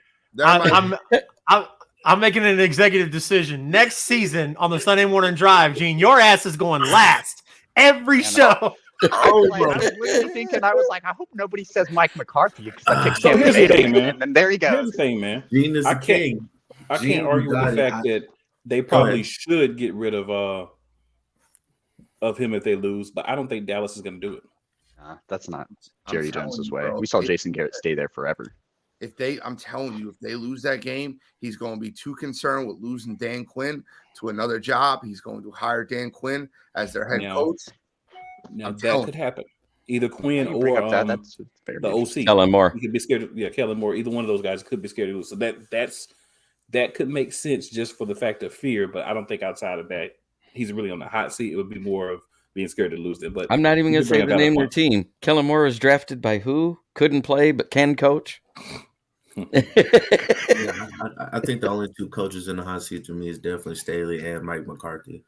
I'm making an executive decision. Next season on the Sunday Morning Drive, Gene, your ass is going last every show. I was literally thinking, I was like, I hope nobody says Mike McCarthy because I picked Tampa here's the Bay, thing, man. and then there he Here's goes. the thing, man. Gene is I the can't- king. I Gene, can't argue with you the got fact it. that they probably should get rid of him if they lose, but I don't think Dallas is going to do it. That's not I'm Jerry telling Jones's you, way. bro, We saw it- Jason Garrett stay there forever. I'm telling you, if they lose that game, he's going to be too concerned with losing Dan Quinn to another job. He's going to hire Dan Quinn as their head Now, coach. Now I'm that telling could happen. Either Quinn You bring or up that, that's fair. the OC. Kellen Moore. He could be scared. Kellen Moore. Either one of those guys could be scared to lose. So that could make sense just for the fact of fear. But I don't think outside of that, he's really on the hot seat. It would be more of being scared to lose it. But I'm not even you going to bring say up the valid name of their point. team. Kellen Moore was drafted by who? Couldn't play, but can coach. Yeah, I think the only two coaches in the hot seat to me is definitely Staley and Mike McCarthy.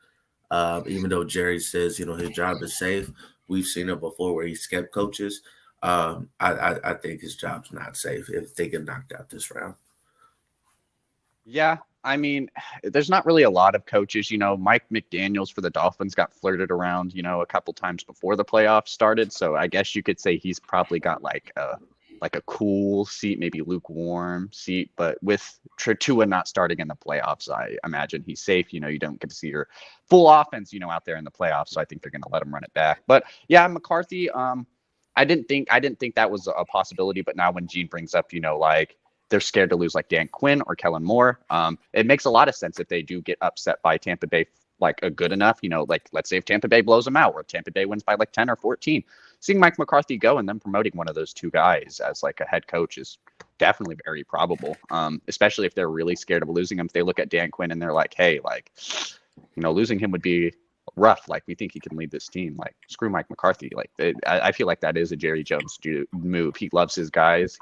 Even though Jerry says, his job is safe, we've seen it before where he's kept coaches. I think his job's not safe if they get knocked out this round. Yeah, I mean, there's not really a lot of coaches. Mike McDaniels for the Dolphins got flirted around, a couple times before the playoffs started. So I guess you could say he's probably got like a cool seat, maybe lukewarm seat. But with Tua not starting in the playoffs, I imagine he's safe. You don't get to see your full offense, out there in the playoffs. So I think they're going to let him run it back. But yeah, McCarthy, I didn't think that was a possibility. But now when Gene brings up, they're scared to lose like Dan Quinn or Kellen Moore. It makes a lot of sense if they do get upset by Tampa Bay, like a good enough, let's say if Tampa Bay blows them out or Tampa Bay wins by like 10 or 14, seeing Mike McCarthy go and then promoting one of those two guys as like a head coach is definitely very probable. Especially if they're really scared of losing him. If they look at Dan Quinn and they're like, hey, losing him would be rough. Like, we think he can lead this team. Like, screw Mike McCarthy. Like, I feel like that is a Jerry Jones move. He loves his guys.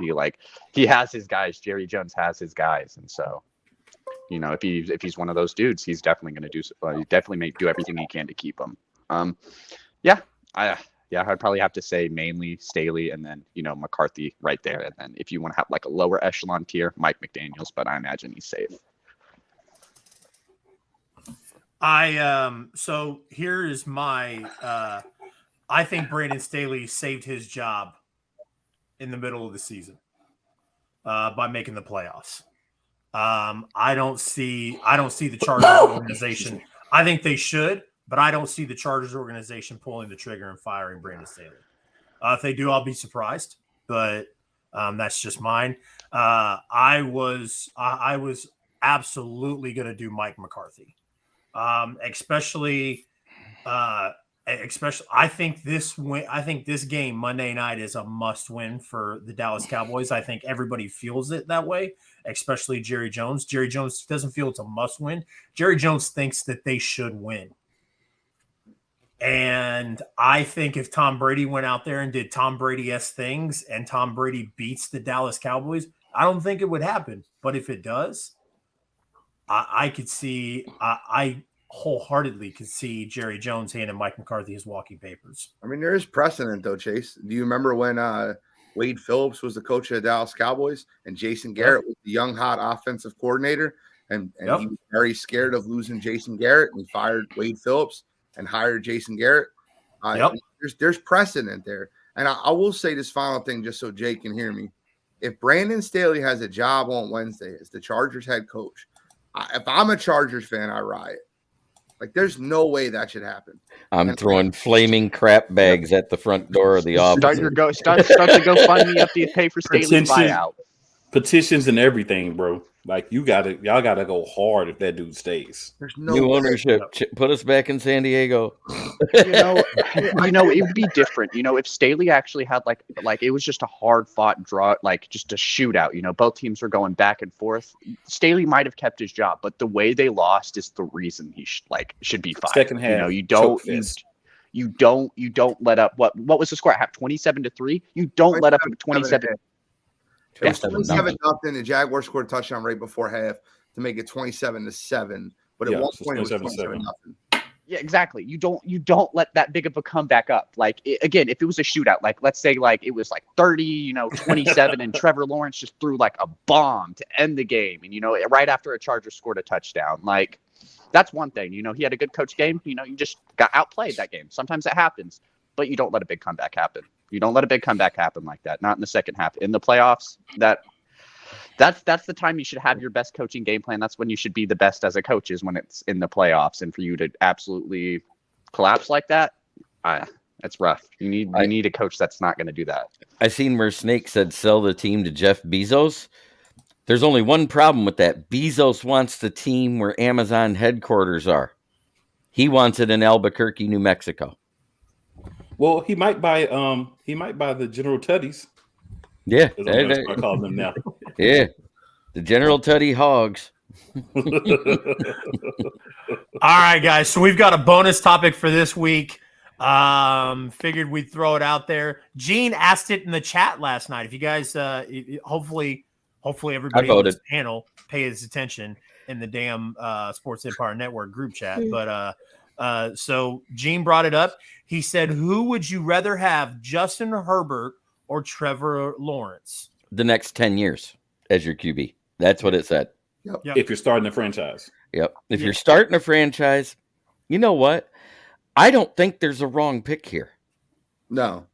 He has his guys. Jerry Jones has his guys, and so if he's one of those dudes, he's definitely going to do. He definitely do everything he can to keep him. I'd probably have to say mainly Staley and then McCarthy right there, and then if you want to have like a lower echelon tier, Mike McDaniels. But I imagine he's safe. So here is my I think Brandon Staley saved his job in the middle of the season by making the playoffs. I don't see the Chargers organization. I think they should, but I don't see the Chargers organization pulling the trigger and firing Brandon Staley. If they do, I'll be surprised, but that's just mine. I was absolutely going to do Mike McCarthy. Especially I think this game Monday night is a must win for the Dallas Cowboys. I think everybody feels it that way, especially Jerry Jones. Jerry Jones doesn't feel it's a must win. Jerry Jones thinks that they should win. And I think if Tom Brady went out there and did Tom Brady-esque things and Tom Brady beats the Dallas Cowboys, I don't think it would happen. But if it does, I could see I wholeheartedly could see Jerry Jones handing Mike McCarthy his walking papers. I mean, there is precedent though, Chase. Do you remember when Wade Phillips was the coach of the Dallas Cowboys and Jason Garrett was the young hot offensive coordinator, and he was very scared of losing Jason Garrett, and he fired Wade Phillips and hired Jason Garrett. There's precedent there. And I will say this final thing just so Jake can hear me. If Brandon Staley has a job on Wednesday as the Chargers head coach, if I'm a Chargers fan, I riot. Like, there's no way that should happen. I'm throwing flaming crap bags at the front door of the office. Start the GoFundMe up to pay for Staley's buyout. Petitions and everything, bro. Like y'all gotta go hard if that dude stays. There's no New way. ownership. Put us back in San Diego. You know, it would be different. You know, if Staley actually had like it was just a hard fought draw, like just a shootout. You know, both teams were going back and forth. Staley might have kept his job, but the way they lost is the reason he should be fired. Second half, you know, you don't let up. What was the score? Half 27-3. You don't let up 27. It was 27-0. 27-0. The Jaguars scored a touchdown right before half to make it 27-7. But at Yeah, one so point, it was 27-7. 27-0. Yeah, exactly. You don't let that big of a comeback up. Like again, if it was a shootout, like let's say like it was like 30, 27, and Trevor Lawrence just threw like a bomb to end the game, and right after a Charger scored a touchdown, like that's one thing. He had a good coach game. You just got outplayed that game. Sometimes it happens, but you don't let a big comeback happen. You don't let a big comeback happen like that. Not in the second half. In the playoffs, that's the time you should have your best coaching game plan. That's when you should be the best as a coach, is when it's in the playoffs. And for you to absolutely collapse like that, that's rough. You need a coach that's not going to do that. I seen where Snake said sell the team to Jeff Bezos. There's only one problem with that. Bezos wants the team where Amazon headquarters are. He wants it in Albuquerque, New Mexico. Well, he might buy the General Tutties. Yeah, As I'm gonna start calling them now. yeah. The General Tutty Hogs. All right, guys. So we've got a bonus topic for this week. Figured we'd throw it out there. Gene asked it in the chat last night. If you guys, hopefully everybody on this panel pays attention in the damn Sports Empire Network group chat. But so Gene brought it up. He said, "Who would you rather have, Justin Herbert or Trevor Lawrence?" The next 10 years as your QB. That's what it said. Yep. If you're starting a franchise. Yep. If you're starting a franchise, you know what? I don't think there's a wrong pick here. No,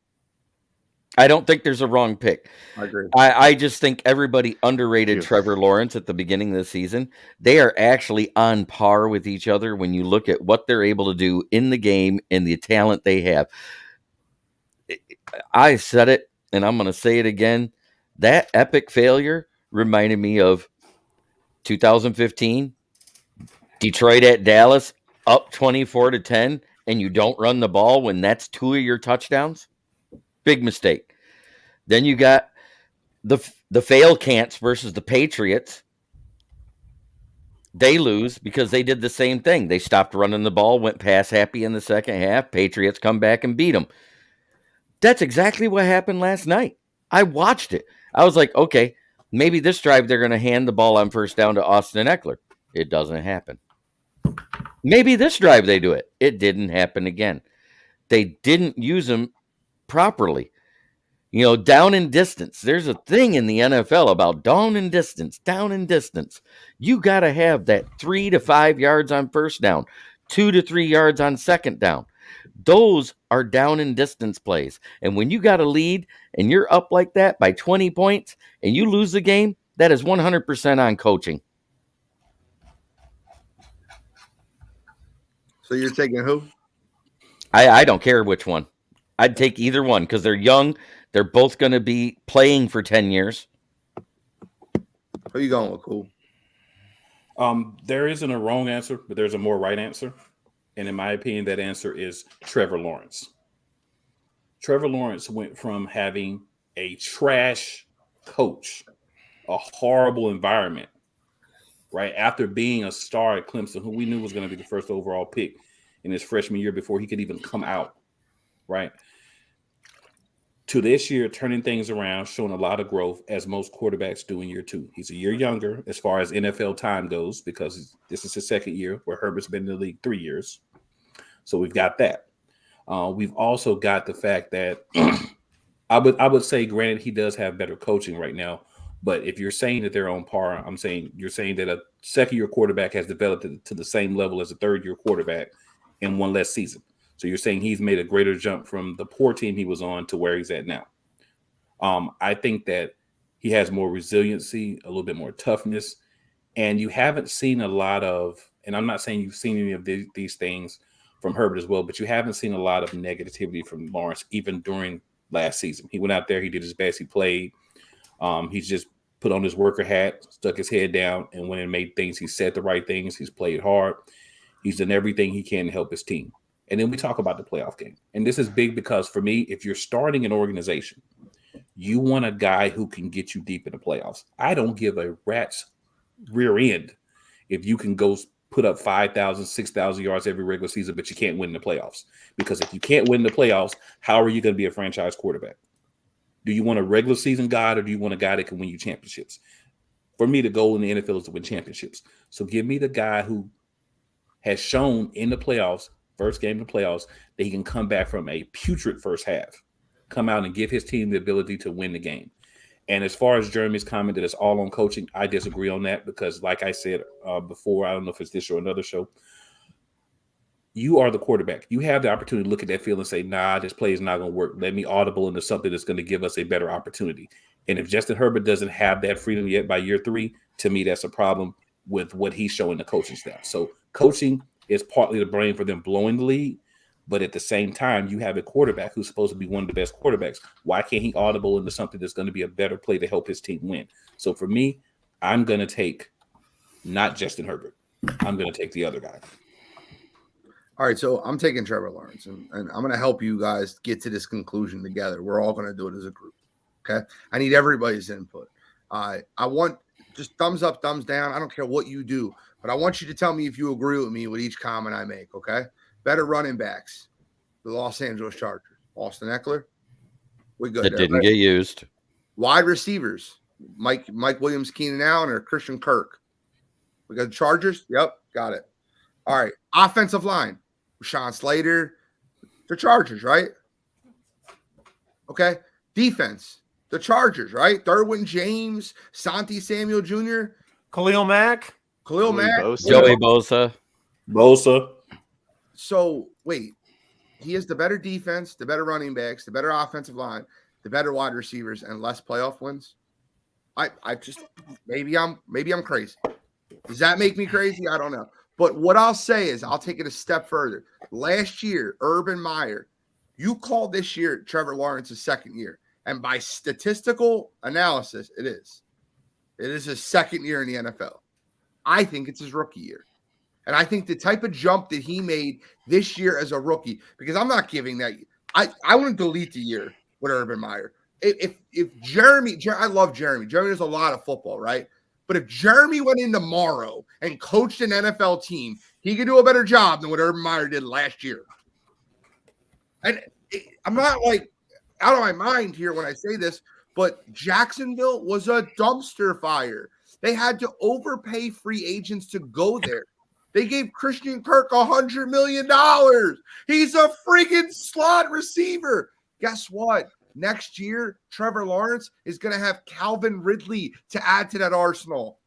I don't think there's a wrong pick. I agree. I just think everybody underrated Trevor Lawrence at the beginning of the season. They are actually on par with each other when you look at what they're able to do in the game and the talent they have. I said it, and I'm going to say it again. That epic failure reminded me of 2015, Detroit at Dallas, up 24-10, and you don't run the ball when that's 2 of your touchdowns. Big mistake. Then you got the fail cants versus the Patriots. They lose because they did the same thing. They stopped running the ball, went pass happy in the second half. Patriots come back and beat them. That's exactly what happened last night. I watched it. I was like, okay, maybe this drive they're going to hand the ball on first down to Austin Eckler. It doesn't happen. Maybe this drive they do it. It didn't happen again. They didn't use him properly. Down and distance. There's a thing in the NFL about down and distance. You got to have that 3 to 5 yards on first down, 2 to 3 yards on second down. Those are down and distance plays. And when you got a lead and you're up like that by 20 points and you lose the game, that is 100% on coaching. So you're taking who? I don't care which one. I'd take either one because they're young. They're both going to be playing for 10 years. Who you going with, Cool? There isn't a wrong answer, but there's a more right answer. And in my opinion, that answer is Trevor Lawrence. Trevor Lawrence went from having a trash coach, a horrible environment, right, after being a star at Clemson, who we knew was going to be the first overall pick in his freshman year before he could even come out, right, to this year turning things around, showing a lot of growth, as most quarterbacks do in year two. He's a year younger as far as NFL time goes because this is his second year, where Herbert's been in the league 3 years. So we've got that. We've also got the fact that I would say, granted, he does have better coaching right now, but if you're saying that they're on par, you're saying that a second-year quarterback has developed to the same level as a third-year quarterback in one less season. So you're saying he's made a greater jump from the poor team he was on to where he's at now. I think that he has more resiliency, a little bit more toughness, and you haven't seen a lot of, and I'm not saying you've seen any of these things from Herbert as well, but you haven't seen a lot of negativity from Lawrence even during last season. He went out there, he did his best, he played. He's just put on his worker hat, stuck his head down, and went and made things. He said the right things. He's played hard. He's done everything he can to help his team. And then we talk about the playoff game. And this is big because for me, if you're starting an organization, you want a guy who can get you deep in the playoffs. I don't give a rat's rear end if you can go put up 5,000, 6,000 yards every regular season, but you can't win the playoffs. Because if you can't win the playoffs, how are you going to be a franchise quarterback? Do you want a regular season guy, or do you want a guy that can win you championships? For me, the goal in the NFL is to win championships. So give me the guy who has shown in the playoffs, first game of the playoffs, that he can come back from a putrid first half, come out and give his team the ability to win the game. And as far as Jeremy's comment that it's all on coaching, I disagree on that because, like I said before, I don't know if it's this show or another show, you are the quarterback. You have the opportunity to look at that field and say, nah, this play is not going to work. Let me audible into something that's going to give us a better opportunity. And if Justin Herbert doesn't have that freedom yet by year 3, to me, that's a problem with what he's showing the coaching staff. So coaching is partly to blame for them blowing the lead, but at the same time, you have a quarterback who's supposed to be one of the best quarterbacks. Why can't he audible into something that's going to be a better play to help his team win? So for me, I'm going to take not Justin Herbert. I'm going to take the other guy. All right, so I'm taking Trevor Lawrence, and I'm going to help you guys get to this conclusion together. We're all going to do it as a group, okay? I need everybody's input. I want just thumbs up, thumbs down. I don't care what you do, but I want you to tell me if you agree with me with each comment I make, okay? Better running backs, the Los Angeles Chargers. Austin Eckler, we good. That didn't get used. Wide receivers, Mike Williams, Keenan Allen, or Christian Kirk. We got the Chargers. Yep, got it. All right, offensive line, Rashawn Slater, the Chargers, right? Okay, defense, the Chargers, right? Derwin James, Santi Samuel Jr., Khalil Mack, Bosa. Joey Bosa. Bosa. So wait, he has the better defense, the better running backs, the better offensive line, the better wide receivers, and less playoff wins. I just maybe I'm crazy. Does that make me crazy? I don't know. But what I'll say is I'll take it a step further. Last year, Urban Meyer, you called this year Trevor Lawrence's second year. And by statistical analysis, it is. It is his second year in the NFL. I think it's his rookie year. And I think the type of jump that he made this year as a rookie, because I'm not giving that. I want to delete the year with Urban Meyer. If Jeremy, I love Jeremy. Jeremy knows a lot of football, right? But if Jeremy went in tomorrow and coached an NFL team, he could do a better job than what Urban Meyer did last year. And I'm not like out of my mind here when I say this, but Jacksonville was a dumpster fire. They had to overpay free agents to go there. They gave Christian Kirk $100 million. He's a freaking slot receiver. Guess what? Next year, Trevor Lawrence is going to have Calvin Ridley to add to that arsenal.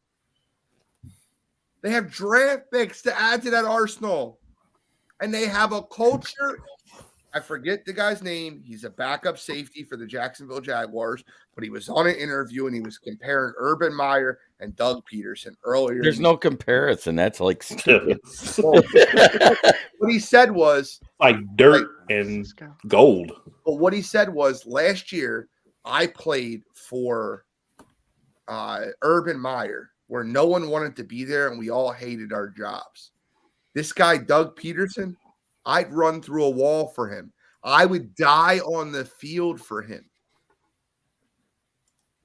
They have draft picks to add to that arsenal. And they have a culture. I forget the guy's name. He's a backup safety for the Jacksonville Jaguars, but he was on an interview and he was comparing Urban Meyer and Doug Peterson earlier. There's no comparison. That's like stupid. What he said was like dirt and gold. But what he said was last year I played for Urban Meyer where no one wanted to be there and we all hated our jobs. This guy, Doug Peterson, I'd run through a wall for him. I would die on the field for him.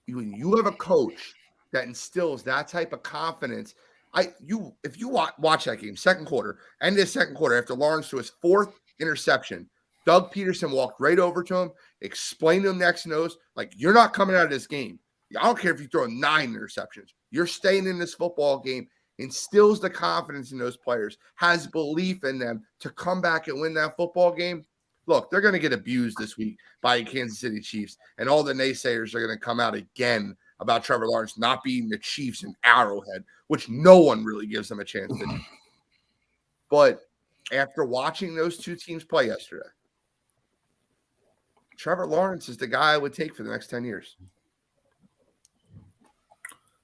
You have a coach that instills that type of confidence. If you watch that game, second quarter, end of the second quarter, after Lawrence threw his fourth interception, Doug Peterson walked right over to him, explained to him next nose, like, you're not coming out of this game. I don't care if you throw 9 interceptions. You're staying in this football game. Instills the confidence in those players, has belief in them to come back and win that football game. Look, they're going to get abused this week by the Kansas City Chiefs, and all the naysayers are going to come out again about Trevor Lawrence not beating the Chiefs in Arrowhead, which no one really gives them a chance to do. But after watching those two teams play yesterday, Trevor Lawrence is the guy I would take for the next 10 years.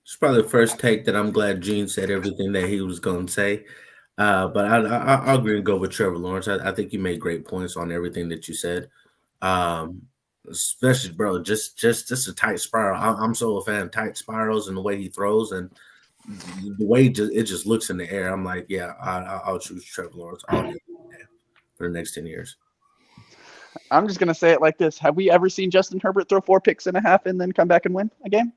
It's probably the first take that I'm glad Gene said everything that he was going to say. But I'll agree and go with Trevor Lawrence. I think you made great points on everything that you said. especially bro, just a tight spiral. I'm so a fan of tight spirals and the way he throws and the way it just looks in the air. I'm like, yeah, I'll choose Trevor Lawrence all day for the next 10 years. I'm just gonna say it like this: have we ever seen Justin Herbert throw 4 picks and a half and then come back and win a game?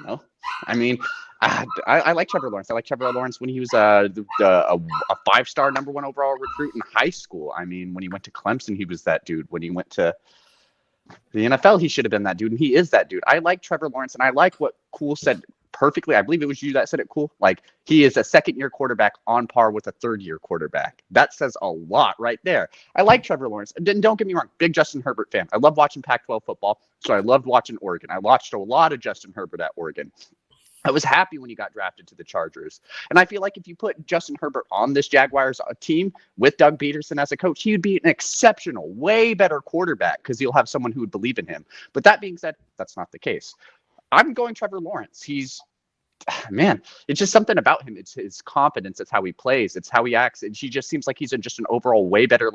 No. I mean, I like Trevor Lawrence. I like Trevor Lawrence when he was a 5-star number 1 overall recruit in high school. I mean, when he went to Clemson, he was that dude. When he went to the NFL, he should have been that dude, and he is that dude. I like Trevor Lawrence, and I like what Cool said perfectly. I believe it was you that said it, Cool. Like, he is a second-year quarterback on par with a third-year quarterback. That says a lot right there. I like Trevor Lawrence. And don't get me wrong, big Justin Herbert fan. I love watching Pac-12 football, so I loved watching Oregon. I watched a lot of Justin Herbert at Oregon. I was happy when he got drafted to the Chargers. And I feel like if you put Justin Herbert on this Jaguars team with Doug Peterson as a coach, he would be an exceptional, way better quarterback because he'll have someone who would believe in him. But that being said, that's not the case. I'm going Trevor Lawrence. Man, it's just something about him. It's his confidence. It's how he plays. It's how he acts. And he just seems like he's just an overall way better,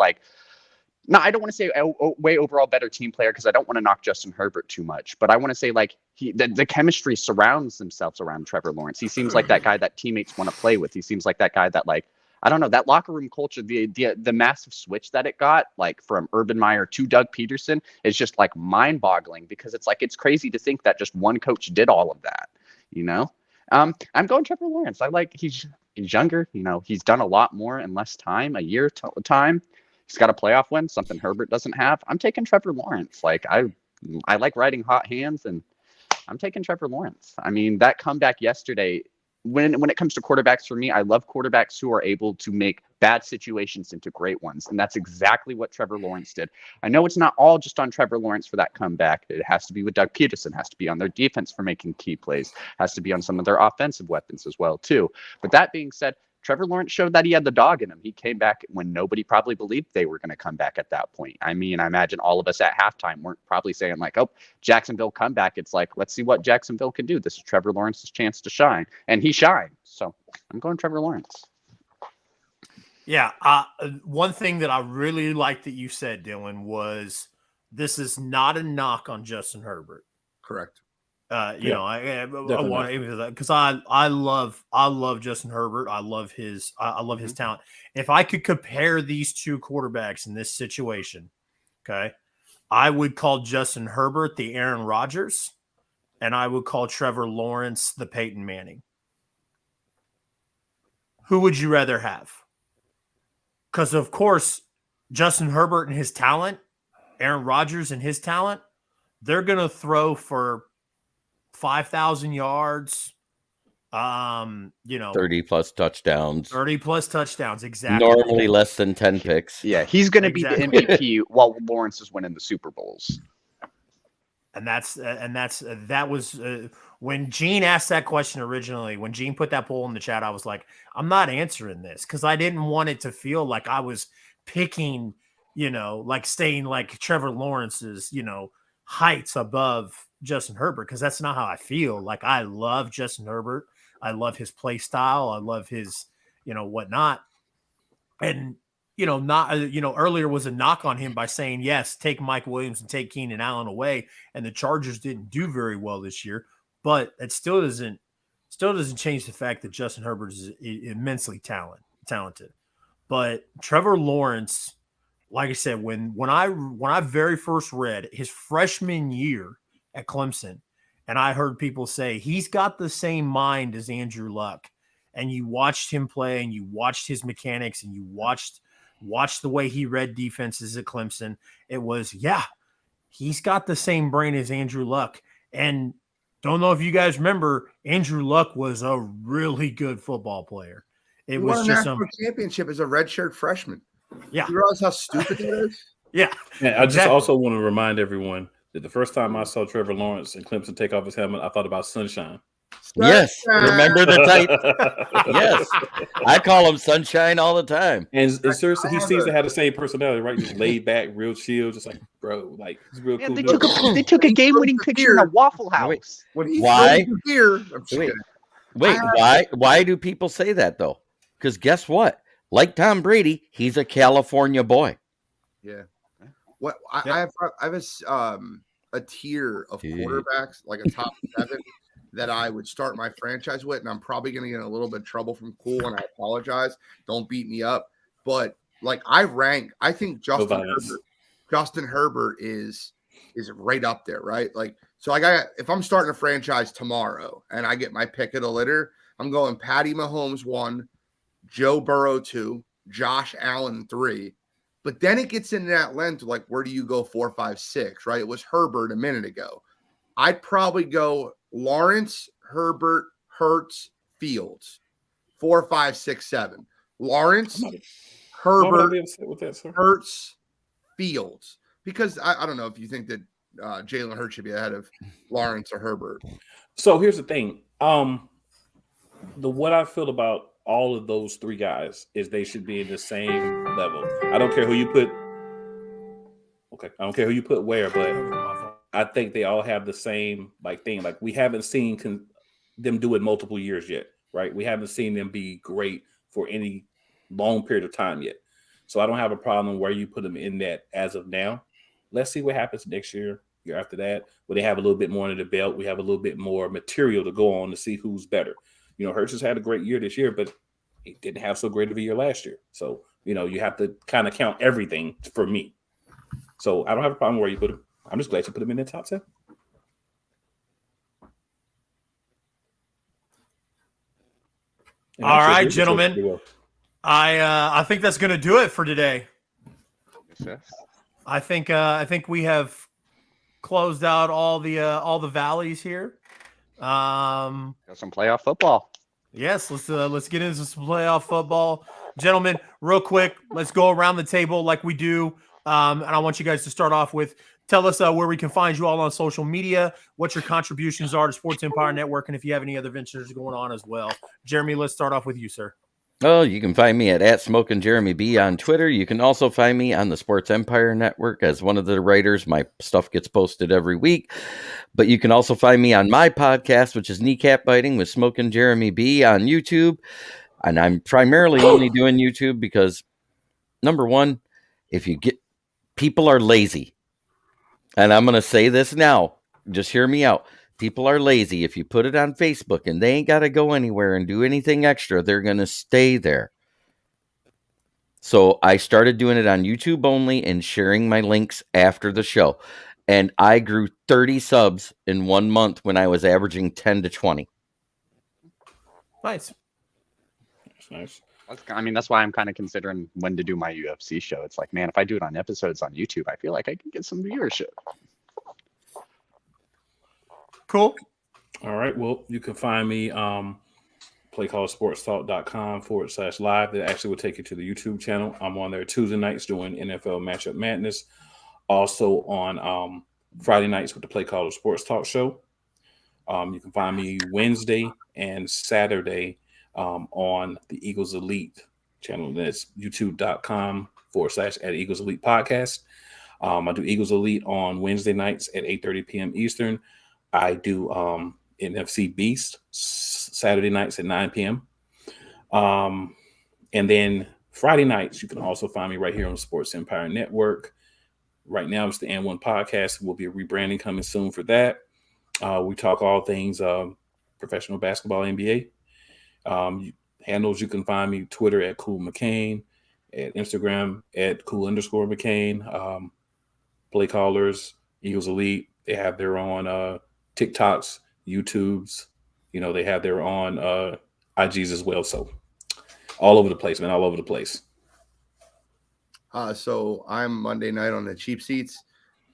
no, I don't want to say way overall better team player because I don't want to knock Justin Herbert too much. But I want to say the chemistry surrounds themselves around Trevor Lawrence. He seems like that guy that teammates want to play with. He seems like that guy that I don't know, that locker room culture, the massive switch that it got from Urban Meyer to Doug Peterson is just mind boggling because it's crazy to think that just one coach did all of that. I'm going Trevor Lawrence. He's younger. He's done a lot more in less time, a year time. He's got a playoff win, something Herbert doesn't have. I'm taking Trevor Lawrence. I like riding hot hands, and I'm taking Trevor Lawrence. I mean, that comeback yesterday, when it comes to quarterbacks for me, I love quarterbacks who are able to make bad situations into great ones. And that's exactly what Trevor Lawrence did. I know it's not all just on Trevor Lawrence for that comeback. It has to be with Doug Peterson, has to be on their defense for making key plays, has to be on some of their offensive weapons as well, too. But that being said, Trevor Lawrence showed that he had the dog in him. He came back when nobody probably believed they were going to come back at that point. I mean, I imagine all of us at halftime weren't probably saying oh, Jacksonville comeback. It's let's see what Jacksonville can do. This is Trevor Lawrence's chance to shine. And he shined. So I'm going Trevor Lawrence. Yeah. One thing that I really liked that you said, Dylan, was this is not a knock on Justin Herbert. Correct. I want to because I love Justin Herbert. I love his talent. If I could compare these two quarterbacks in this situation, okay, I would call Justin Herbert the Aaron Rodgers, and I would call Trevor Lawrence the Peyton Manning. Who would you rather have? Because of course, Justin Herbert and his talent, Aaron Rodgers and his talent, they're gonna throw for 5,000 yards, 30 plus touchdowns. 30 plus touchdowns, exactly. Normally less than 10 picks. Yeah, he's going to be the MVP while Lawrence is winning the Super Bowls. And that was when Gene asked that question originally. When Gene put that poll in the chat, I was like, I'm not answering this because I didn't want it to feel like I was picking, staying Trevor Lawrence's, heights above Justin Herbert, because that's not how I feel. I love Justin Herbert. I love his play style. I love his, whatnot. And, earlier was a knock on him by saying, yes, take Mike Williams and take Keenan Allen away. And the Chargers didn't do very well this year, but it still doesn't change the fact that Justin Herbert is immensely talented. But Trevor Lawrence, like I said, when I very first read his freshman year at Clemson, and I heard people say he's got the same mind as Andrew Luck, and you watched him play, and you watched his mechanics, and you watched the way he read defenses at Clemson, it was, he's got the same brain as Andrew Luck. And don't know if you guys remember, Andrew Luck was a really good football player. It was just a national championship as a redshirt freshman. Yeah. You realize how stupid that is? Yeah. I just also want to remind everyone that the first time I saw Trevor Lawrence and Clemson take off his helmet, I thought about Sunshine. Yes. Remember the type? Yes. I call him Sunshine all the time. And seriously, he seems to have the same personality, right? Just laid back, real chill, just bro, he's real cool. They took a game-winning picture in a Waffle House. Why? Wait, why do people say that though? Because guess what? Like Tom Brady, he's a California boy. Yeah. what Yep. I have a tier of quarterbacks, like a top 7 that I would start my franchise with, and I'm probably going to get in a little bit of trouble from Cool, and I apologize. Don't beat me up, but like I think Justin Herbert is right up there, right? Like, so if I'm starting a franchise tomorrow and I get my pick of the litter, I'm going Patty Mahomes 1, Joe Burrow 2, Josh Allen 3. But then it gets into that lens of like, where do you go 4, 5, 6, right? It was Herbert a minute ago. I'd probably go Lawrence, Herbert, Hurts, Fields, 4, 5, 6, 7. Lawrence, Herbert, with that, sir? Hurts, Fields. Because I don't know if you think that Jalen Hurts should be ahead of Lawrence or Herbert. So here's the thing. What I feel about all of those 3 guys is they should be in the same level. I don't care who you put. Okay, I don't care who you put where, but I think they all have the same thing. Like, we haven't seen them do it multiple years yet, right? We haven't seen them be great for any long period of time yet. So I don't have a problem where you put them in that as of now. Let's see what happens next year after that, where they have a little bit more under the belt. We have a little bit more material to go on to see who's better. Hurts has had a great year this year, but he didn't have so great of a year last year. So, you have to kind of count everything for me. So I don't have a problem where you put him. I'm just glad you put him in the top 10. All right, gentlemen. I think that's going to do it for today. Yes. I think we have closed out all the valleys here. Got some playoff football. Yes, let's get into some playoff football, gentlemen. Real quick, let's go around the table like we do, and I want you guys to start off with tell us where we can find you all on social media, what your contributions are to Sports Empire Network, and if you have any other ventures going on as well. Jeremy, let's start off with you, sir. Oh, you can find me at Smoking Jeremy B on Twitter. You can also find me on the Sports Empire Network as one of the writers. My stuff gets posted every week. But you can also find me on my podcast, which is Kneecap Biting with Smoking Jeremy B on YouTube. And I'm primarily only doing YouTube because, number one, people are lazy. And I'm going to say this now. Just hear me out. People are lazy. If you put it on Facebook and they ain't got to go anywhere and do anything extra, they're going to stay there. So I started doing it on YouTube only and sharing my links after the show. And I grew 30 subs in 1 month when I was averaging 10 to 20. Nice. That's nice. That's why I'm kind of considering when to do my UFC show. It's like, man, if I do it on episodes on YouTube, I feel like I can get some viewership. Cool. All right. Well, you can find me playcallsportstalk.com/live. That actually will take you to the YouTube channel. I'm on there Tuesday nights doing NFL Matchup Madness. Also on Friday nights with the Play Caller Sports Talk show. You can find me Wednesday and Saturday on the Eagles Elite channel. That's youtube.com/@Eagles Elite Podcast. I do Eagles Elite on Wednesday nights at 8:30 p.m. Eastern. I do NFC Beast Saturday nights at 9 p.m. And then Friday nights, you can also find me right here on Sports Empire Network. Right now, it's the N1 podcast. Will be a rebranding coming soon for that. We talk all things professional basketball, NBA. Handles, you can find me Twitter at Cool McCain, at Instagram at Cool_McCain. Play Callers, Eagles Elite, they have their own TikToks, YouTubes. They have their own IGs as well. So all over the place, man, all over the place. So I'm Monday night on the cheap seats.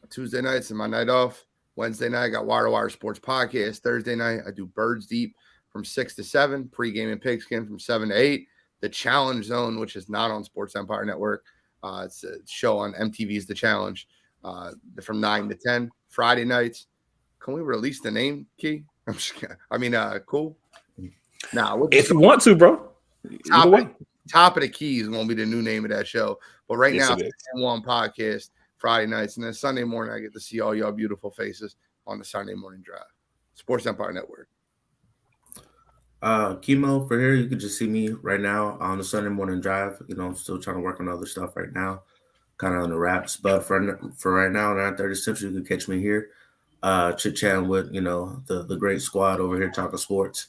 Tuesday nights is my night off. Wednesday night I got Wire to Wire Sports Podcast. Thursday night I do Birds Deep from 6 to 7. Pregame and Pigskin from 7 to 8. The Challenge Zone, which is not on Sports Empire Network. It's a show on MTV's The Challenge from 9 to 10. Friday nights. Can we release the name, Key? I'm just kidding. Cool. Now, if you want to, bro. Top of the Keys won't be the new name of that show. But right now, it's N1 podcast Friday nights. And then Sunday morning, I get to see all y'all beautiful faces on the Sunday morning drive. Sports Empire Network. Chemo for here. You can just see me right now on the Sunday morning drive. I'm still trying to work on other stuff right now. kind of on the wraps. But for right now, 9:30 Central, you can catch me here, chit chatting with the great squad over here talking sports.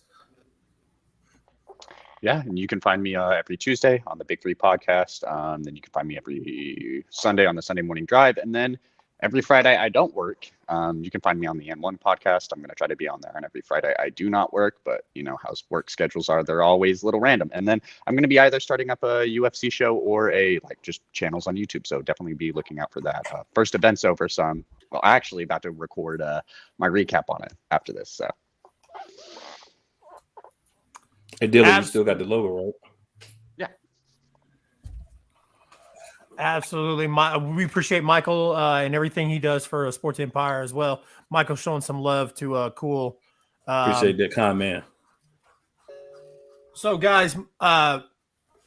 Yeah, and you can find me every Tuesday on the Big Three podcast. Then you can find me every Sunday on the Sunday Morning Drive, and then every Friday I don't work. You can find me on the N1 podcast. I'm going to try to be on there. And every Friday I do not work, but you know how work schedules are. They're always a little random. And then I'm going to be either starting up a UFC show or just channels on YouTube. So definitely be looking out for that. First event's over, so I'm actually about to record my recap on it after this. So. Hey, Dylan, you still got the logo, right? Yeah. Absolutely. We appreciate Michael and everything he does for Sports Empire as well. Michael showing some love to Cool. Appreciate that comment. So, guys, I'm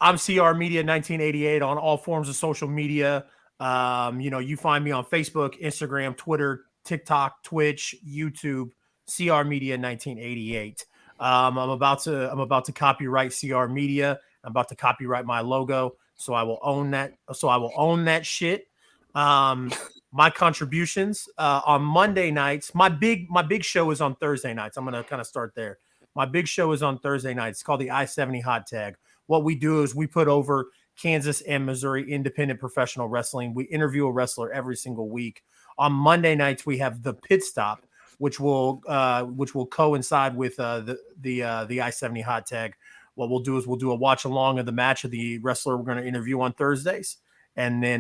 CR Media 1988 on all forms of social media. You find me on Facebook, Instagram, Twitter, TikTok, Twitch, YouTube, CR Media 1988. I'm about to copyright CR Media. I'm about to copyright my logo, so I will own that. So I will own that shit. My contributions on Monday nights. My big show is on Thursday nights. I'm gonna kind of start there. My big show is on Thursday nights. It's called the I-70 Hot Tag. What we do is we put over Kansas and Missouri independent professional wrestling. We interview a wrestler every single week. On Monday nights, we have the Pit Stop, which will coincide with the I-70 Hot Tag. What we'll do is we'll do a watch along of the match of the wrestler we're going to interview on Thursdays, and then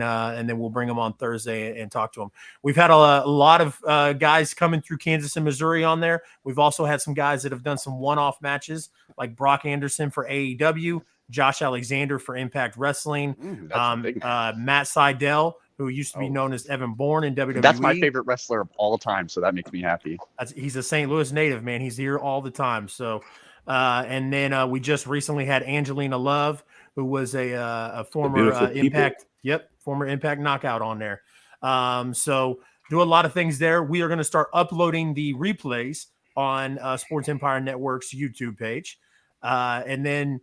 we'll bring them on Thursday and talk to them. We've had a lot of guys coming through Kansas and Missouri on there. We've also had some guys that have done some one-off matches, like Brock Anderson for AEW, Josh Alexander for Impact Wrestling, Matt Seidel, who used to be known as Evan Bourne in WWE. That's my favorite wrestler of all time, so that makes me happy. He's a St. Louis native, man. He's here all the time. So, and then we just recently had Angelina Love, who was a former Impact, former Impact Knockout on there. So do a lot of things there. We are going to start uploading the replays on Sports Empire Network's YouTube page, and then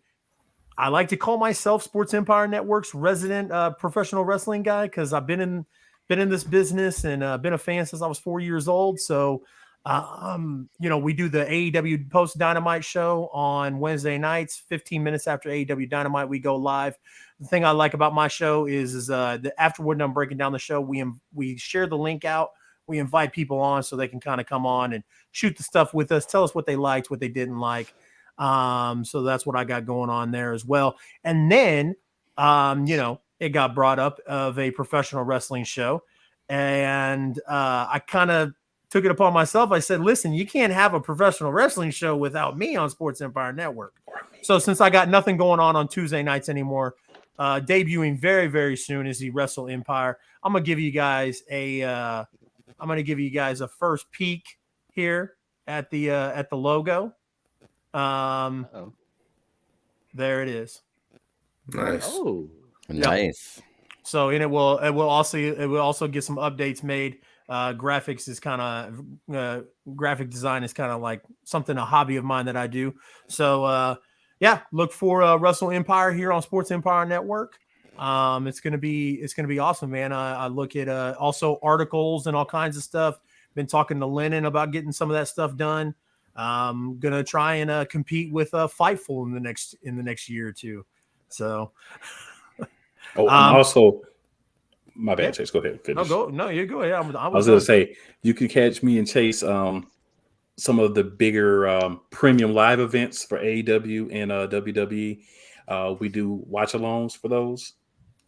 I like to call myself Sports Empire Network's resident professional wrestling guy because I've been in this business and been a fan since I was 4 years old. So, we do the AEW Post Dynamite show on Wednesday nights. 15 minutes after AEW Dynamite, we go live. The thing I like about my show is that afterward, I'm breaking down the show. We share the link out. We invite people on so they can kind of come on and shoot the stuff with us. Tell us what they liked, what they didn't like. So that's what I got going on there as well. And then, it got brought up of a professional wrestling show, and I kind of took it upon myself. I said, listen, you can't have a professional wrestling show without me on Sports Empire Network. So since I got nothing going on Tuesday nights anymore, debuting very, very soon is the Wrestle Empire. I'm going to give you guys a first peek here at the logo. There it is. Nice. Oh, nice. So, and it will also get some updates made. Graphics is graphic design is kind of like a hobby of mine that I do. So, look for Wrestle Empire here on Sports Empire Network. It's gonna be awesome, man. I look at also articles and all kinds of stuff. Been talking to Lennon about getting some of that stuff done. Gonna try and compete with Fightful in the next year or two. So, also, my bad, Chase. Go ahead. Finish. You go ahead. I was gonna say you can catch me and Chase some of the bigger premium live events for AEW and WWE. We do watch-alongs for those.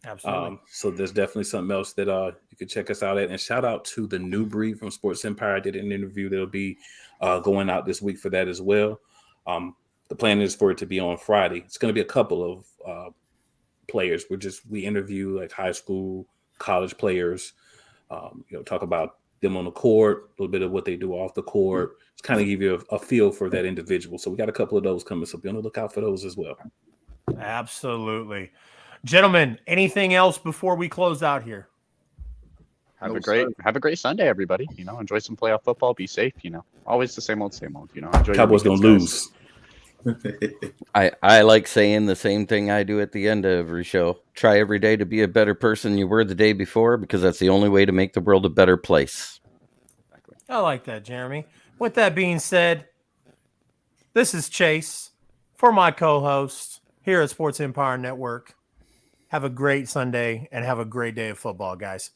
Absolutely. So there's definitely something else that you can check us out at. And shout out to the New Breed from Sports Empire. I did an interview that'll be going out this week for that as well. The plan is for it to be on Friday. It's going to be a couple of players. We interview like high school, college players. Talk about them on the court, a little bit of what they do off the court. Just kind of give you a feel for that individual. So we got a couple of those coming. So be on the lookout for those as well. Absolutely. Gentlemen, anything else before we close out here? Have a great Sunday, everybody. Enjoy some playoff football. Be safe. Always the same old. Enjoy. Cowboys gonna lose. I like saying the same thing I do at the end of every show. Try every day to be a better person you were the day before, because that's the only way to make the world a better place. I like that, Jeremy. With that being said, this is Chase for my co-host here at Sports Empire Network. Have a great Sunday and have a great day of football, guys.